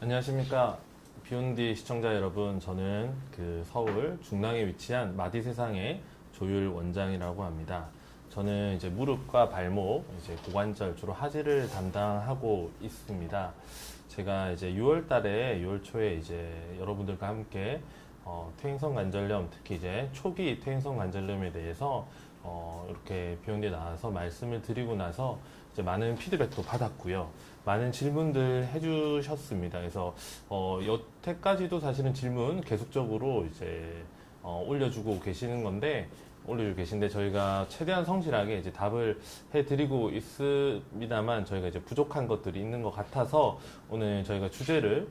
안녕하십니까. 비욘디 시청자 여러분, 저는 서울 중랑에 위치한 마디세상의 조율 원장이라고 합니다. 저는 이제 무릎과 발목, 이제 고관절 주로 하지를 담당하고 있습니다. 제가 이제 6월 달에, 6월 초에 이제 여러분들과 함께 퇴행성 관절염, 특히 이제 초기 퇴행성 관절염에 대해서 이렇게 비욘디에 나와서 말씀을 드리고 나서 이제 많은 피드백도 받았고요. 많은 질문들 해주셨습니다. 그래서 여태까지도 사실은 질문 계속적으로 이제 올려주고 계신데 저희가 최대한 성실하게 이제 답을 해드리고 있습니다만 저희가 이제 부족한 것들이 있는 것 같아서 오늘 저희가 주제를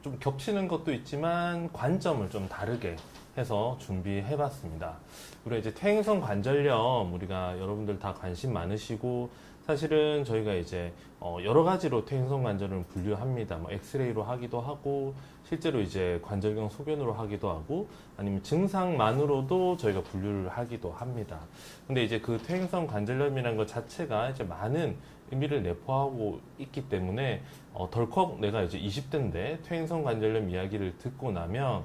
좀 겹치는 것도 있지만 관점을 좀 다르게 해서 준비해봤습니다. 우리가 이제 퇴행성 관절염, 우리가 여러분들 다 관심 많으시고 사실은 저희가 이제 여러 가지로 퇴행성 관절염을 분류합니다. 뭐 엑스레이로 하기도 하고 실제로 이제 관절경 소견으로 하기도 하고 아니면 증상만으로도 저희가 분류를 하기도 합니다. 근데 이제 그 퇴행성 관절염이라는 것 자체가 이제 많은 의미를 내포하고 있기 때문에 덜컥 내가 이제 20대인데 퇴행성 관절염 이야기를 듣고 나면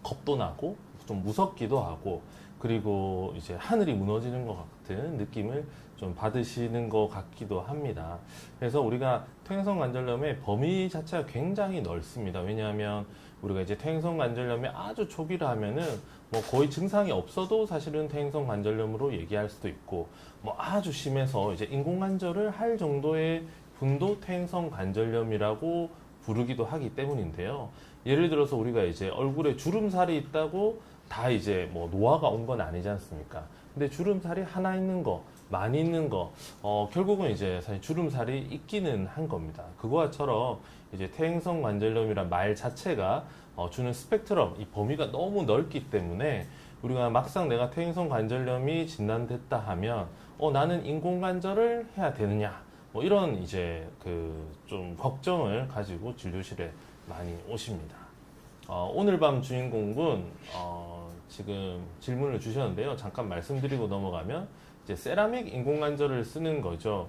겁도 나고 좀 무섭기도 하고 그리고 이제 하늘이 무너지는 것 같은 느낌을 좀 받으시는 것 같기도 합니다. 그래서 우리가 퇴행성 관절염의 범위 자체가 굉장히 넓습니다. 왜냐하면 우리가 이제 퇴행성 관절염의 아주 초기라 하면은 뭐 거의 증상이 없어도 사실은 퇴행성 관절염으로 얘기할 수도 있고 뭐 아주 심해서 이제 인공관절을 할 정도의 분도 퇴행성 관절염이라고 부르기도 하기 때문인데요. 예를 들어서 우리가 이제 얼굴에 주름살이 있다고 다 이제 뭐 노화가 온 건 아니지 않습니까? 근데 주름살이 하나 있는 거, 많이 있는 거, 결국은 이제 사실 주름살이 있기는 한 겁니다. 그거와처럼 이제 퇴행성 관절염이란 말 자체가 주는 스펙트럼, 이 범위가 너무 넓기 때문에 우리가 막상 내가 퇴행성 관절염이 진단됐다 하면 나는 인공관절을 해야 되느냐? 뭐 이런 이제 좀 걱정을 가지고 진료실에 많이 오십니다. 오늘 밤 주인공은 지금 질문을 주셨는데요. 잠깐 말씀드리고 넘어가면 이제 세라믹 인공관절을 쓰는 거죠.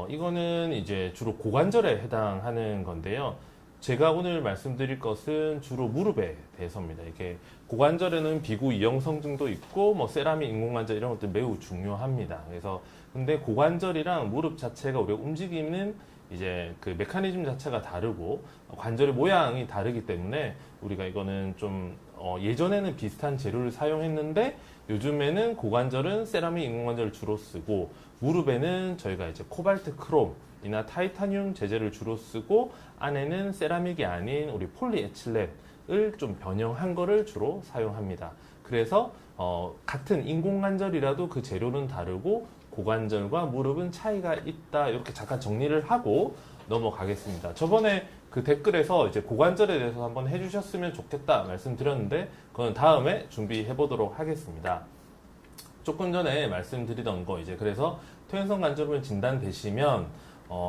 이거는 이제 주로 고관절에 해당하는 건데요. 제가 오늘 말씀드릴 것은 주로 무릎에 대해서입니다. 이게 고관절에는 비구 이형성증도 있고 뭐 세라믹 인공관절 이런 것들 매우 중요합니다. 그래서 근데 고관절이랑 무릎 자체가 우리가 움직이는 이제 그 메커니즘 자체가 다르고 관절의 모양이 다르기 때문에 우리가 이거는 좀 예전에는 비슷한 재료를 사용했는데 요즘에는 고관절은 세라믹 인공관절을 주로 쓰고 무릎에는 저희가 이제 코발트 크롬이나 타이타늄 재질을 주로 쓰고 안에는 세라믹이 아닌 우리 폴리에틸렌을 좀 변형한 거를 주로 사용합니다. 그래서 같은 인공관절이라도 그 재료는 다르고 고관절과 무릎은 차이가 있다. 이렇게 잠깐 정리를 하고 넘어가겠습니다. 저번에 그 댓글에서 이제 고관절에 대해서 한번 해주셨으면 좋겠다 말씀드렸는데 그건 다음에 준비해 보도록 하겠습니다. 조금 전에 말씀드리던 거 이제 그래서 퇴행성 관절염 진단되시면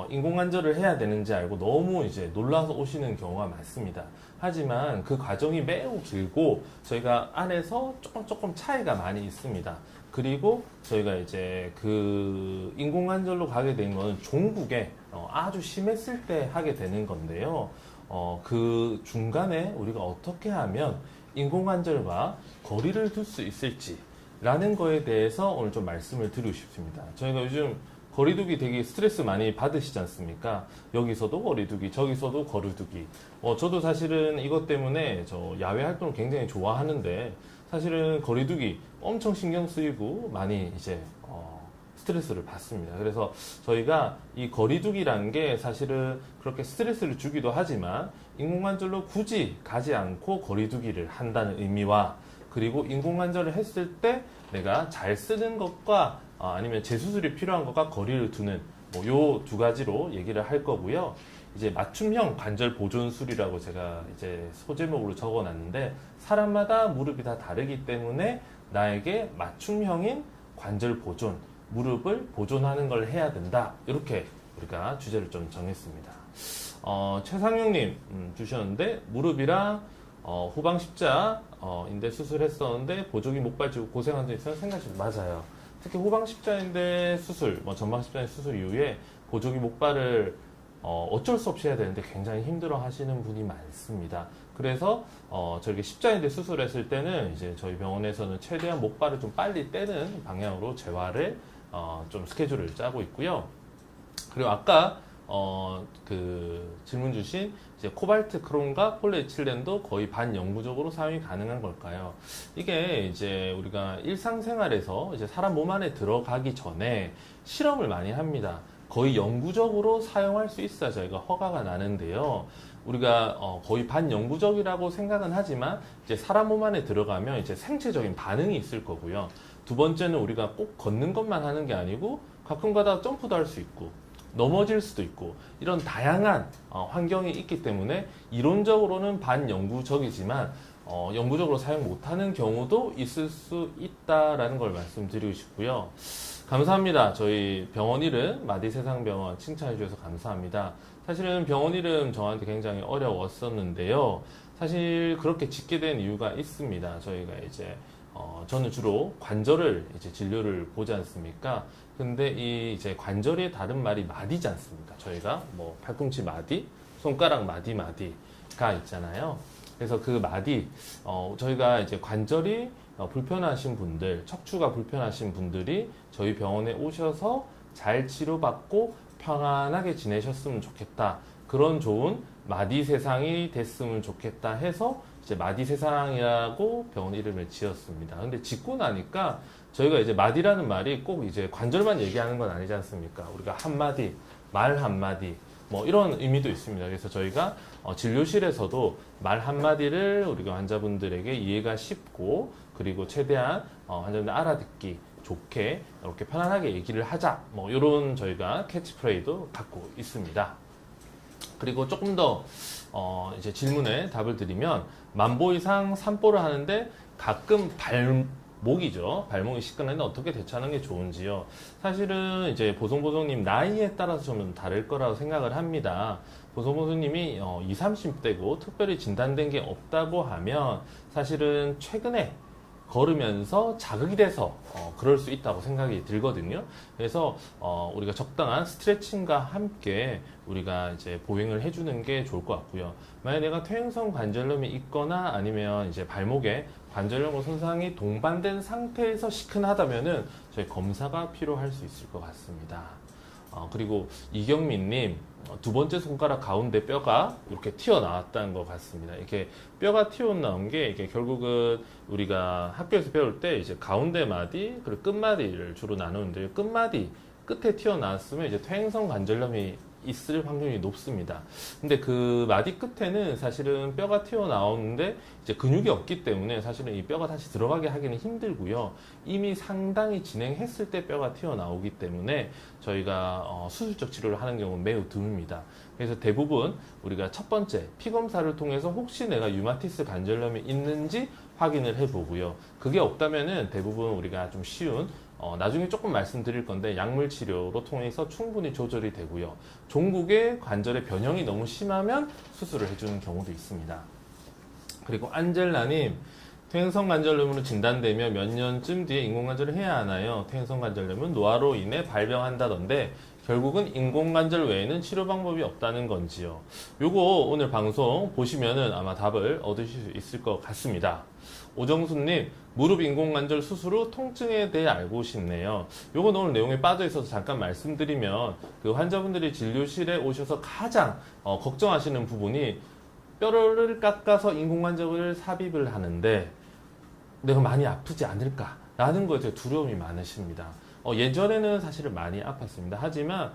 인공관절을 해야 되는지 알고 너무 이제 놀라서 오시는 경우가 많습니다. 하지만 그 과정이 매우 길고 저희가 안에서 조금 차이가 많이 있습니다. 그리고 저희가 이제 그 인공관절로 가게 된 거는 종국에 아주 심했을 때 하게 되는 건데요. 그 중간에 우리가 어떻게 하면 인공관절과 거리를 둘 수 있을지 라는 거에 대해서 오늘 좀 말씀을 드리고 싶습니다. 저희가 요즘 거리두기 되게 스트레스 많이 받으시지 않습니까? 여기서도 거리두기, 저기서도 거리두기. 저도 사실은 이것 때문에 저 야외 활동을 굉장히 좋아하는데 사실은 거리두기 엄청 신경 쓰이고 많이 이제 스트레스를 받습니다. 그래서 저희가 이 거리두기라는 게 사실은 그렇게 스트레스를 주기도 하지만 인공관절로 굳이 가지 않고 거리두기를 한다는 의미와 그리고 인공관절을 했을 때 내가 잘 쓰는 것과 아니면 재수술이 필요한 것과 거리를 두는 요 두 가지로 얘기를 할 거고요. 이제 맞춤형 관절 보존술이라고 제가 이제 소제목으로 적어 놨는데 사람마다 무릎이 다 다르기 때문에 나에게 맞춤형인 관절 보존, 무릎을 보존하는 걸 해야 된다. 이렇게 우리가 주제를 좀 정했습니다. 최상용님 주셨는데 무릎이랑 후방 십자 인대 수술했었는데 보조기 목 발치고 고생한 적 있어요? 생각이 맞아요. 특히 후방 십자인대 수술, 전방 십자인대 수술 이후에 보조기 목발을 어쩔 수 없이 해야 되는데 굉장히 힘들어 하시는 분이 많습니다. 그래서 저렇게 십자인대 수술했을 때는 이제 저희 병원에서는 최대한 목발을 좀 빨리 떼는 방향으로 재활을 좀 스케줄을 짜고 있고요. 그리고 아까 그 질문 주신 이제 코발트 크롬과 폴리에틸렌도 거의 반영구적으로 사용이 가능한 걸까요? 이게 이제 우리가 일상생활에서 이제 사람 몸 안에 들어가기 전에 실험을 많이 합니다. 거의 영구적으로 사용할 수 있어야 저희가 허가가 나는데요. 우리가 거의 반영구적이라고 생각은 하지만 이제 사람 몸 안에 들어가면 이제 생체적인 반응이 있을 거고요. 두 번째는 우리가 꼭 걷는 것만 하는 게 아니고 가끔 가다 점프도 할 수 있고 넘어질 수도 있고 이런 다양한 환경이 있기 때문에 이론적으로는 반영구적이지만 영구적으로 사용 못하는 경우도 있을 수 있다라는 걸 말씀드리고 싶고요. 감사합니다. 저희 병원 이름 마디세상병원 칭찬해 주셔서 감사합니다. 사실은 병원 이름 저한테 굉장히 어려웠었는데요. 사실 그렇게 짓게 된 이유가 있습니다. 저희가 이제 저는 주로 관절을 이제 진료를 보지 않습니까? 근데 이 이제 관절의 다른 말이 마디지 않습니까? 저희가 뭐 팔꿈치 마디, 손가락 마디가 있잖아요. 그래서 그 마디, 저희가 이제 관절이 불편하신 분들, 척추가 불편하신 분들이 저희 병원에 오셔서 잘 치료받고 평안하게 지내셨으면 좋겠다. 그런 좋은 마디 세상이 됐으면 좋겠다 해서 이제 마디 세상이라고 병원 이름을 지었습니다. 근데 짓고 나니까 저희가 이제 마디라는 말이 꼭 이제 관절만 얘기하는 건 아니지 않습니까? 우리가 한마디, 말 한마디, 뭐 이런 의미도 있습니다. 그래서 저희가 진료실에서도 말 한마디를 우리가 환자분들에게 이해가 쉽고 그리고 최대한 환자분들 알아듣기 좋게 이렇게 편안하게 얘기를 하자. 뭐 이런 저희가 캐치프레이도 갖고 있습니다. 그리고 조금 더 이제 질문에 답을 드리면 만보 이상 산보를 하는데 가끔 발목이죠. 발목이 시큰한데 어떻게 대처하는 게 좋은지요. 사실은 이제 보송보송님 나이에 따라서 좀 다를 거라고 생각을 합니다. 보송보송님이 20, 30대고 특별히 진단된 게 없다고 하면 사실은 최근에 걸으면서 자극이 돼서 그럴 수 있다고 생각이 들거든요. 그래서 우리가 적당한 스트레칭과 함께 우리가 이제 보행을 해주는 게 좋을 것 같고요. 만약 내가 퇴행성 관절염이 있거나 아니면 이제 발목에 관절염과 손상이 동반된 상태에서 시큰하다면은 저희 검사가 필요할 수 있을 것 같습니다. 그리고 이경민님 두 번째 손가락 가운데 뼈가 이렇게 튀어나왔다는 것 같습니다. 이렇게 뼈가 튀어나온 게 이게 결국은 우리가 학교에서 배울 때 이제 가운데 마디 그리고 끝마디를 주로 나누는데 끝마디 끝에 튀어나왔으면 이제 퇴행성 관절염이 있을 확률이 높습니다. 근데 그 마디 끝에는 사실은 뼈가 튀어나오는데 이제 근육이 없기 때문에 사실은 이 뼈가 다시 들어가게 하기는 힘들고요. 이미 상당히 진행했을 때 뼈가 튀어나오기 때문에 저희가 수술적 치료를 하는 경우는 매우 드뭅니다. 그래서 대부분 우리가 첫 번째 피검사를 통해서 혹시 내가 유마티스 관절염이 있는지 확인을 해보고요. 그게 없다면은 대부분 우리가 좀 쉬운 나중에 조금 말씀드릴 건데 약물 치료로 통해서 충분히 조절이 되고요. 종국의 관절의 변형이 너무 심하면 수술을 해주는 경우도 있습니다. 그리고 안젤라님, 퇴행성 관절염으로 진단되면 몇 년쯤 뒤에 인공관절을 해야 하나요? 퇴행성 관절염은 노화로 인해 발병한다던데 결국은 인공관절 외에는 치료 방법이 없다는 건지요. 요거 오늘 방송 보시면은 아마 답을 얻으실 수 있을 것 같습니다. 오정수님, 무릎 인공관절 수술 후 통증에 대해 알고 싶네요. 요건 오늘 내용에 빠져 있어서 잠깐 말씀드리면 그 환자분들이 진료실에 오셔서 가장 걱정하시는 부분이 뼈를 깎아서 인공관절을 삽입을 하는데 내가 많이 아프지 않을까 라는 것에 두려움이 많으십니다. 예전에는 사실은 많이 아팠습니다. 하지만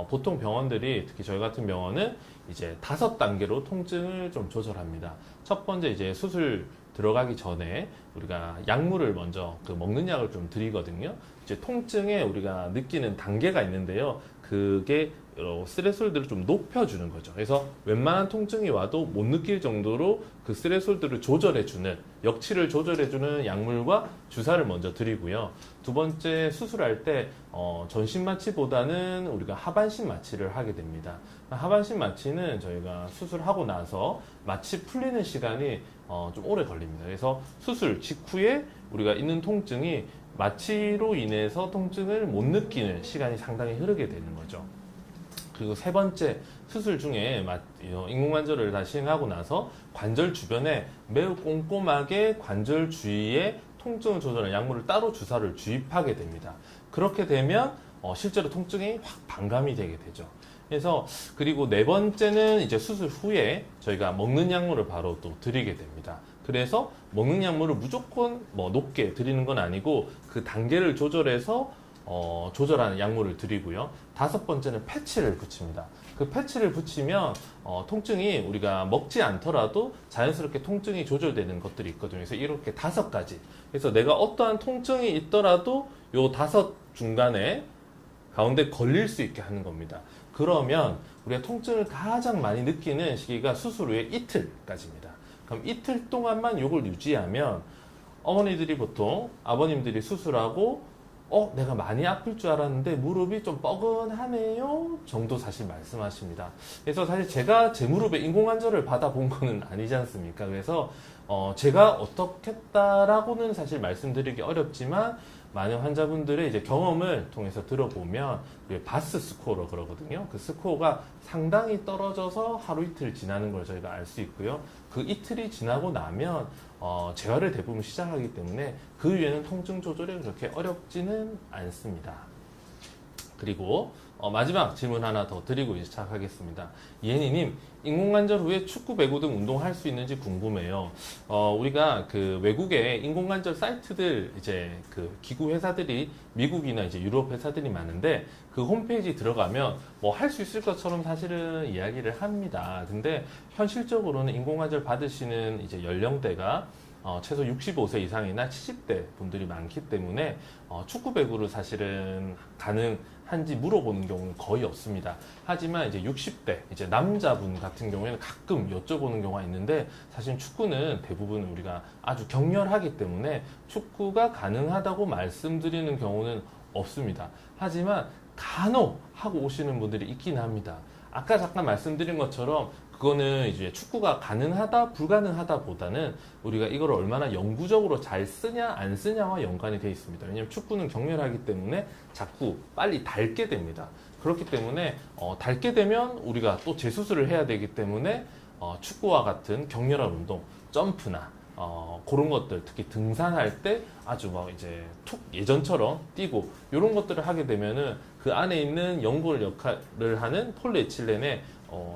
보통 병원들이 특히 저희 같은 병원은 이제 5단계로 통증을 좀 조절합니다. 첫 번째 이제 수술 들어가기 전에 우리가 약물을 먼저 먹는 약을 좀 드리거든요. 이제 통증에 우리가 느끼는 단계가 있는데요. 그게 스트레스홀들을 좀 높여주는 거죠. 그래서 웬만한 통증이 와도 못 느낄 정도로 그 스트레스홀들을 조절해주는, 역치를 조절해주는 약물과 주사를 먼저 드리고요. 두 번째 수술할 때 전신 마취보다는 우리가 하반신 마취를 하게 됩니다. 하반신 마취는 저희가 수술하고 나서 마취 풀리는 시간이 좀 오래 걸립니다. 그래서 수술 직후에 우리가 있는 통증이 마취로 인해서 통증을 못 느끼는 시간이 상당히 흐르게 되는 거죠. 그리고 세 번째 수술 중에 인공관절을 다 시행하고 나서 관절 주변에 매우 꼼꼼하게 관절 주위에 통증을 조절하는 약물을 따로 주사를 주입하게 됩니다. 그렇게 되면 실제로 통증이 확 반감이 되게 되죠. 그래서 그리고 네 번째는 이제 수술 후에 저희가 먹는 약물을 바로 또 드리게 됩니다. 그래서 먹는 약물을 무조건 높게 드리는 건 아니고 그 단계를 조절해서 조절하는 약물을 드리고요. 다섯 번째는 패치를 붙입니다. 그 패치를 붙이면 통증이 우리가 먹지 않더라도 자연스럽게 통증이 조절되는 것들이 있거든요. 그래서 이렇게 5가지. 그래서 내가 어떠한 통증이 있더라도 요 5 중간에 가운데 걸릴 수 있게 하는 겁니다. 그러면 우리가 통증을 가장 많이 느끼는 시기가 수술 후에 이틀까지입니다. 그럼 이틀 동안만 이걸 유지하면 어머니들이 보통 아버님들이 수술하고 내가 많이 아플 줄 알았는데 무릎이 좀 뻐근하네요 정도 사실 말씀하십니다. 그래서 사실 제가 제 무릎에 인공관절을 받아본 거는 아니지 않습니까? 그래서 제가 어떻겠다라고는 사실 말씀드리기 어렵지만 많은 환자분들의 이제 경험을 통해서 들어보면 바스 스코어로 그러거든요. 그 스코어가 상당히 떨어져서 하루 이틀 지나는 걸 저희가 알 수 있고요. 그 이틀이 지나고 나면 재활을 대부분 시작하기 때문에 그 이후에는 통증 조절이 그렇게 어렵지는 않습니다. 그리고 마지막 질문 하나 더 드리고 이제 시작하겠습니다. 이혜니님, 인공관절 후에 축구, 배구 등 운동할 수 있는지 궁금해요. 우리가 그 외국의 인공관절 사이트들 이제 그 기구 회사들이 미국이나 이제 유럽 회사들이 많은데 그 홈페이지 들어가면 할 수 있을 것처럼 사실은 이야기를 합니다. 근데 현실적으로는 인공관절 받으시는 이제 연령대가 최소 65세 이상이나 70대 분들이 많기 때문에 축구 배구를 사실은 가능한지 물어보는 경우는 거의 없습니다. 하지만 이제 60대 이제 남자분 같은 경우에는 가끔 여쭤보는 경우가 있는데 사실 축구는 대부분 우리가 아주 격렬하기 때문에 축구가 가능하다고 말씀드리는 경우는 없습니다. 하지만 간혹 하고 오시는 분들이 있긴 합니다. 아까 잠깐 말씀드린 것처럼 그거는 이제 축구가 가능하다, 불가능하다 보다는 우리가 이걸 얼마나 영구적으로 잘 쓰냐, 안 쓰냐와 연관이 되어 있습니다. 왜냐하면 축구는 격렬하기 때문에 자꾸 빨리 닳게 됩니다. 그렇기 때문에 닳게 되면 우리가 또 재수술을 해야 되기 때문에 축구와 같은 격렬한 운동, 점프나 그런 것들, 특히 등산할 때 아주 이제 툭 예전처럼 뛰고 이런 것들을 하게 되면은 그 안에 있는 연골 역할을 하는 폴리에틸렌에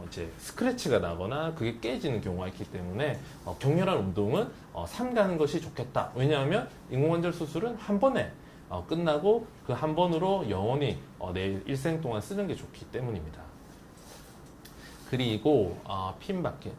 이제 스크래치가 나거나 그게 깨지는 경우가 있기 때문에 격렬한 운동은 삼가는 것이 좋겠다. 왜냐하면 인공관절 수술은 한 번에 끝나고 그 한 번으로 영원히 내 일생 동안 쓰는 게 좋기 때문입니다. 그리고 핀 받기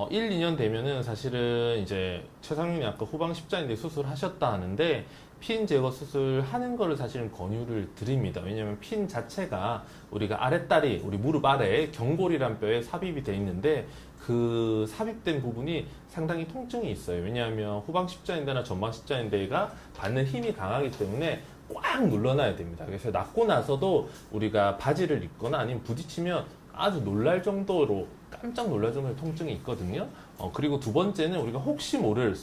1, 2년 되면은 사실은 이제 최상윤이 아까 후방 십자인대 수술하셨다 하는데 핀 제거 수술 하는 거를 사실은 권유를 드립니다. 왜냐하면 핀 자체가 우리가 아랫다리, 우리 무릎 아래에 경골이란 뼈에 삽입이 돼 있는데 그 삽입된 부분이 상당히 통증이 있어요. 왜냐하면 후방 십자인대나 전방 십자인대가 받는 힘이 강하기 때문에 꽉 눌러놔야 됩니다. 그래서 낫고 나서도 우리가 바지를 입거나 아니면 부딪히면 아주 놀랄 정도로 깜짝 놀랄 정도의 통증이 있거든요. 그리고 두 번째는 우리가 혹시 모를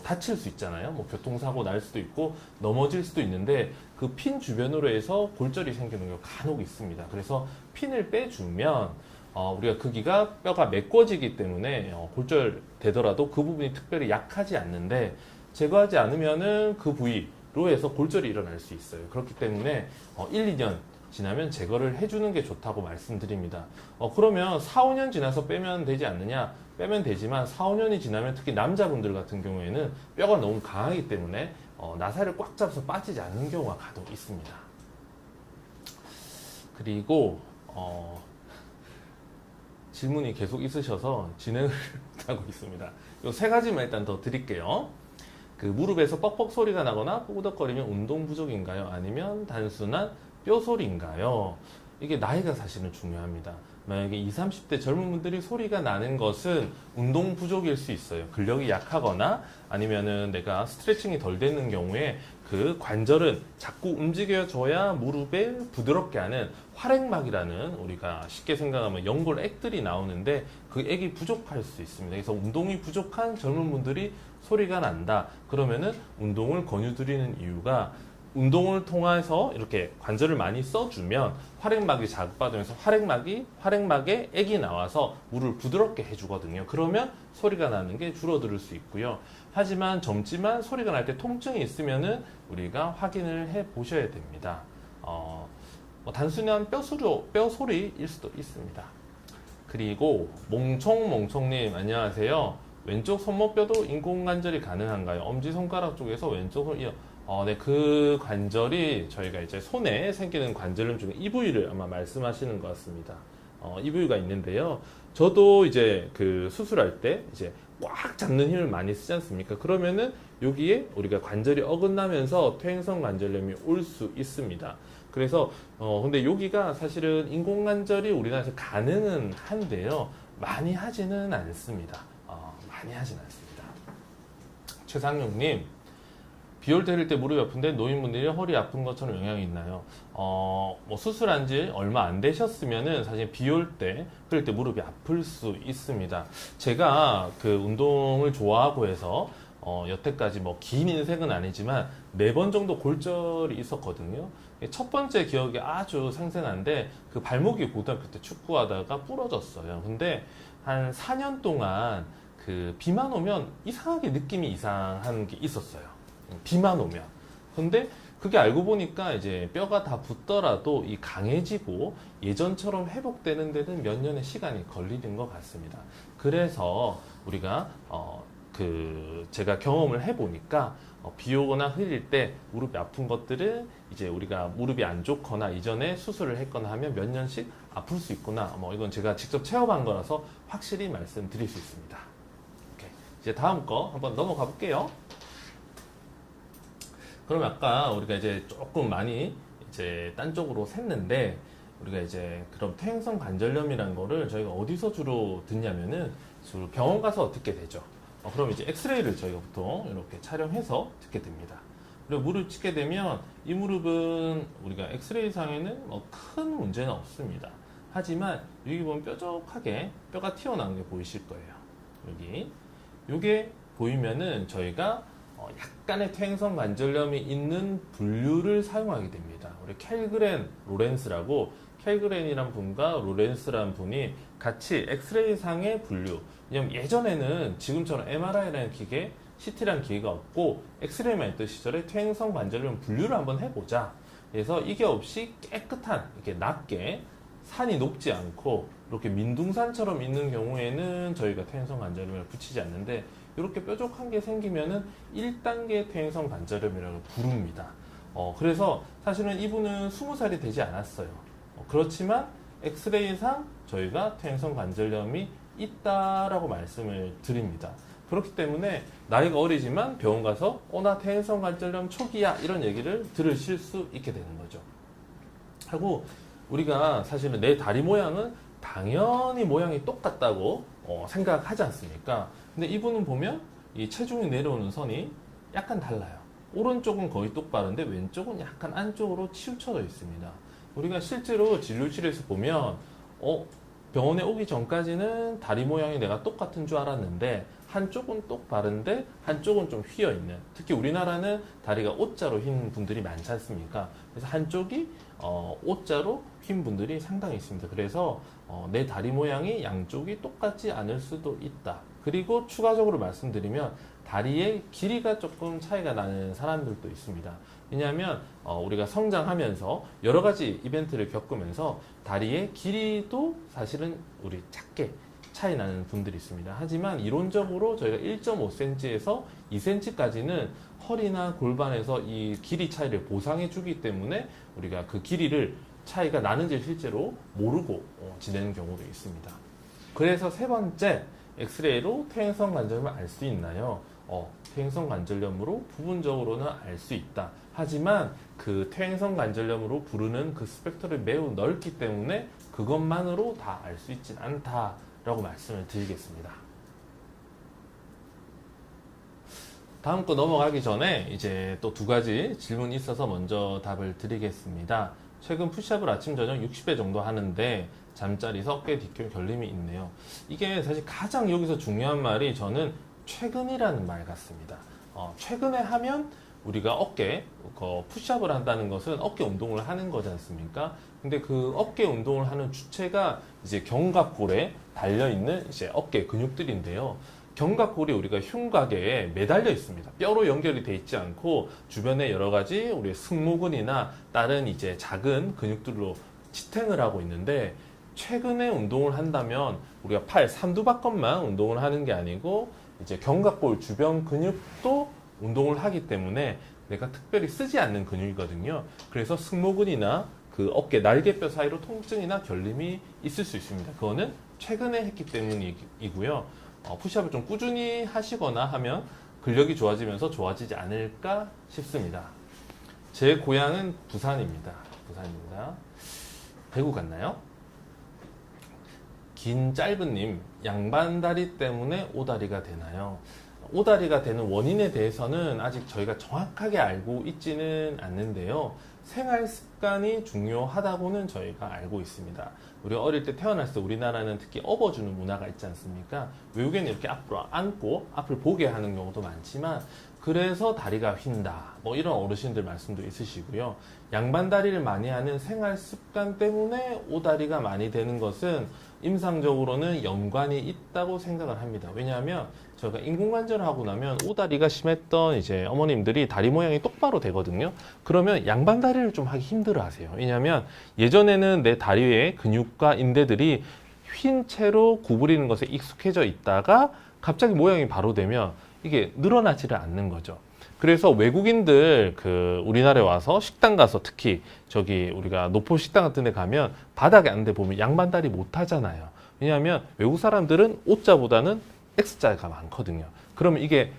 다칠 수 있잖아요. 교통사고 날 수도 있고 넘어질 수도 있는데 그 핀 주변으로 해서 골절이 생기는 경우가 간혹 있습니다. 그래서 핀을 빼주면 우리가 크기가 뼈가 메꿔지기 때문에 골절 되더라도 그 부분이 특별히 약하지 않는데 제거하지 않으면은 그 부위로 해서 골절이 일어날 수 있어요. 그렇기 때문에 1, 2년 지나면 제거를 해주는 게 좋다고 말씀드립니다. 그러면 4, 5년 지나서 빼면 되지 않느냐? 빼면 되지만 4, 5년이 지나면 특히 남자분들 같은 경우에는 뼈가 너무 강하기 때문에 나사를 꽉 잡아서 빠지지 않는 경우가 간혹 있습니다. 그리고 질문이 계속 있으셔서 진행을 하고 있습니다. 요 3가지만 일단 더 드릴게요. 그 무릎에서 뻑뻑 소리가 나거나 꾸덕거리면 운동 부족인가요? 아니면 단순한 뼈소리인가요? 이게 나이가 사실은 중요합니다. 만약에 20, 30대 젊은 분들이 소리가 나는 것은 운동 부족일 수 있어요. 근력이 약하거나 아니면은 내가 스트레칭이 덜 되는 경우에 그 관절은 자꾸 움직여줘야 무릎에 부드럽게 하는 활액막이라는 우리가 쉽게 생각하면 연골 액들이 나오는데 그 액이 부족할 수 있습니다. 그래서 운동이 부족한 젊은 분들이 소리가 난다. 그러면은 운동을 권유드리는 이유가 운동을 통해서 이렇게 관절을 많이 써주면 활액막이 자극받으면서 활액막에 액이 나와서 물을 부드럽게 해주거든요. 그러면 소리가 나는 게 줄어들 수 있고요. 하지만 젊지만 소리가 날 때 통증이 있으면은 우리가 확인을 해 보셔야 됩니다. 뭐 단순한 뼈 소리일 수도 있습니다. 그리고 몽총님 안녕하세요. 왼쪽 손목뼈도 인공관절이 가능한가요? 엄지손가락 쪽에서 왼쪽을 네, 그 관절이 저희가 이제 손에 생기는 관절염 중에 이 부위를 아마 말씀하시는 것 같습니다. 이 부위가 있는데요. 저도 이제 그 수술할 때 이제 꽉 잡는 힘을 많이 쓰지 않습니까? 그러면은 여기에 우리가 관절이 어긋나면서 퇴행성 관절염이 올 수 있습니다. 그래서 근데 여기가 사실은 인공관절이 우리나라에서 가능은 한데요. 많이 하지는 않습니다. 많이 하지는 않습니다. 최상용님, 비올 때릴 때 무릎이 아픈데 노인분들이 허리 아픈 것처럼 영향이 있나요? 뭐 수술한 지 얼마 안 되셨으면은 사실 비올 때 그럴 때 무릎이 아플 수 있습니다. 제가 그 운동을 좋아하고 해서 여태까지 뭐 긴 인생은 아니지만 4번 정도 골절이 있었거든요. 첫 번째 기억이 아주 생생한데 그 발목이 고등학교 때 축구하다가 부러졌어요. 근데 한 4년 동안 그 비만 오면 이상하게 느낌이 이상한 게 있었어요. 비만 오면. 근데 그게 알고 보니까 이제 뼈가 다 붙더라도 이 강해지고 예전처럼 회복되는 데는 몇 년의 시간이 걸리는 것 같습니다. 그래서 우리가 제가 경험을 해보니까 비 오거나 흐릴 때 무릎이 아픈 것들은 이제 우리가 무릎이 안 좋거나 이전에 수술을 했거나 하면 몇 년씩 아플 수 있구나. 뭐 이건 제가 직접 체험한 거라서 확실히 말씀드릴 수 있습니다. 오케이. 이제 다음 거 한번 넘어가 볼게요. 그럼 아까 우리가 이제 조금 많이 이제 딴 쪽으로 샜는데 우리가 이제 그럼 퇴행성 관절염이라는 거를 저희가 어디서 주로 듣냐면은 주로 병원 가서 듣게 되죠. 그럼 이제 엑스레이를 저희가 보통 이렇게 촬영해서 듣게 됩니다. 그리고 무릎 찍게 되면 이 무릎은 우리가 엑스레이 상에는 뭐 큰 문제는 없습니다. 하지만 여기 보면 뾰족하게 뼈가 튀어나온 게 보이실 거예요. 여기 요게 보이면은 저희가 약간의 퇴행성 관절염이 있는 분류를 사용하게 됩니다. 우리 켈그렌 로렌스라고 켈그렌이란 분과 로렌스라는 분이 같이 엑스레이 상의 분류. 왜냐면 예전에는 지금처럼 MRI라는 기계, CT라는 기계가 없고 엑스레이만 있던 시절에 퇴행성 관절염 분류를 한번 해보자. 그래서 이게 없이 깨끗한 이렇게 낮게 산이 높지 않고 이렇게 민둥산처럼 있는 경우에는 저희가 퇴행성 관절염을 붙이지 않는데 이렇게 뾰족한 게 생기면은 1단계 퇴행성 관절염이라고 부릅니다. 그래서 사실은 이분은 20살이 되지 않았어요. 그렇지만 엑스레이상 저희가 퇴행성 관절염이 있다라고 말씀을 드립니다. 그렇기 때문에 나이가 어리지만 병원 가서 나 퇴행성 관절염 초기야 이런 얘기를 들으실 수 있게 되는 거죠. 하고 우리가 사실은 내 다리 모양은 당연히 모양이 똑같다고 생각하지 않습니까? 근데 이분은 보면 이 체중이 내려오는 선이 약간 달라요. 오른쪽은 거의 똑바른데 왼쪽은 약간 안쪽으로 치우쳐져 있습니다. 우리가 실제로 진료실에서 보면 병원에 오기 전까지는 다리 모양이 내가 똑같은 줄 알았는데 한쪽은 똑바른데 한쪽은 좀 휘어있는, 특히 우리나라는 다리가 O자로 휜 분들이 많지 않습니까? 그래서 한쪽이 O자로 휜 분들이 상당히 있습니다. 그래서 내 다리 모양이 양쪽이 똑같지 않을 수도 있다. 그리고 추가적으로 말씀드리면 다리의 길이가 조금 차이가 나는 사람들도 있습니다. 왜냐하면 우리가 성장하면서 여러 가지 이벤트를 겪으면서 다리의 길이도 사실은 우리 작게 차이 나는 분들이 있습니다. 하지만 이론적으로 저희가 1.5cm에서 2cm까지는 허리나 골반에서 이 길이 차이를 보상해 주기 때문에 우리가 그 길이를 차이가 나는지 실제로 모르고 지내는 경우도 있습니다. 그래서 세 번째, 엑스레이로 퇴행성 관절염을 알 수 있나요? 퇴행성 관절염으로 부분적으로는 알 수 있다. 하지만 그 퇴행성 관절염으로 부르는 그 스펙트럼이 매우 넓기 때문에 그것만으로 다 알 수 있진 않다라고 말씀을 드리겠습니다. 다음 거 넘어가기 전에 이제 또 두 가지 질문이 있어서 먼저 답을 드리겠습니다. 최근 푸시업을 아침 저녁 60회 정도 하는데 잠자리에서 어깨 뒤쪽 결림이 있네요. 이게 사실 가장 여기서 중요한 말이 저는 최근이라는 말 같습니다. 최근에 하면 우리가 어깨 푸시업을 한다는 것은 어깨 운동을 하는 거지 않습니까? 근데 그 어깨 운동을 하는 주체가 이제 견갑골에 달려 있는 이제 어깨 근육들인데요. 견갑골이 우리가 흉곽에 매달려 있습니다. 뼈로 연결이 돼 있지 않고 주변에 여러 가지 우리의 승모근이나 다른 이제 작은 근육들로 지탱을 하고 있는데, 최근에 운동을 한다면 우리가 팔 삼두박건만 운동을 하는 게 아니고 이제 견갑골 주변 근육도 운동을 하기 때문에 내가 특별히 쓰지 않는 근육이거든요. 그래서 승모근이나 그 어깨 날개뼈 사이로 통증이나 결림이 있을 수 있습니다. 그거는 최근에 했기 때문이고요. 푸시업을 좀 꾸준히 하시거나 하면 근력이 좋아지면서 좋아지지 않을까 싶습니다. 제 고향은 부산입니다. 대구 같나요? 긴 짧은님, 양반다리 때문에 오다리가 되나요? 오다리가 되는 원인에 대해서는 아직 저희가 정확하게 알고 있지는 않는데요. 생활 습관이 중요하다고는 저희가 알고 있습니다. 우리 어릴 때 태어났을 때 우리나라는 특히 업어주는 문화가 있지 않습니까? 외국에는 이렇게 앞으로 안고 앞을 보게 하는 경우도 많지만, 그래서 다리가 휜다, 뭐 이런 어르신들 말씀도 있으시고요. 양반다리를 많이 하는 생활 습관 때문에 오다리가 많이 되는 것은 임상적으로는 연관이 있다고 생각을 합니다. 왜냐하면 저희가 인공관절을 하고 나면 오다리가 심했던 이제 어머님들이 다리 모양이 똑바로 되거든요. 그러면 양반다리를 좀 하기 힘들어 하세요. 왜냐하면 예전에는 내 다리 위에 근육과 인대들이 휜 채로 구부리는 것에 익숙해져 있다가 갑자기 모양이 바로 되면 이게 늘어나지를 않는 거죠. 그래서 외국인들 우리나라에 와서 식당 가서, 특히 저기 우리가 노포 식당 같은 데 가면 바닥에 앉는데 보면 양반다리 못 하잖아요. 왜냐하면 외국 사람들은 O자보다는 X자가 많거든요. 그러면 이게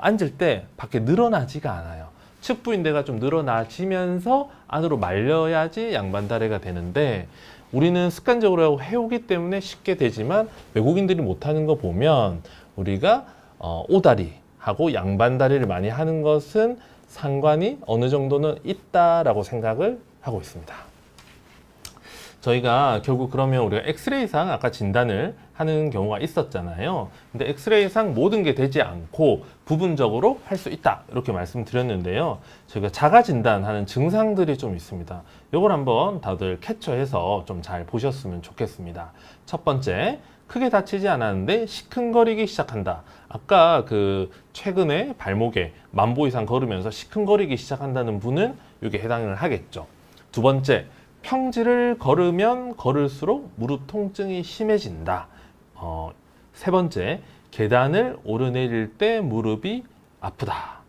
앉을 때 밖에 늘어나지가 않아요. 측부인대가 좀 늘어나지면서 안으로 말려야지 양반다리가 되는데, 우리는 습관적으로 해오기 때문에 쉽게 되지만 외국인들이 못하는 거 보면 우리가 오다리하고 양반다리를 많이 하는 것은 상관이 어느 정도는 있다라고 생각을 하고 있습니다. 저희가 결국 그러면 우리가 엑스레이상 아까 진단을 하는 경우가 있었잖아요. 근데 엑스레이상 모든 게 되지 않고 부분적으로 할 수 있다, 이렇게 말씀드렸는데요. 저희가 자가 진단하는 증상들이 좀 있습니다. 이걸 한번 다들 캡처해서 좀 잘 보셨으면 좋겠습니다. 첫 번째, 크게 다치지 않았는데 시큰거리기 시작한다. 아까 최근에 발목에 10,000보 이상 걸으면서 시큰거리기 시작한다는 분은 이게 해당을 하겠죠. 두 번째, 평지를 걸으면 걸을수록 무릎 통증이 심해진다. 세 번째, 계단을 오르내릴 때 무릎이 아프다.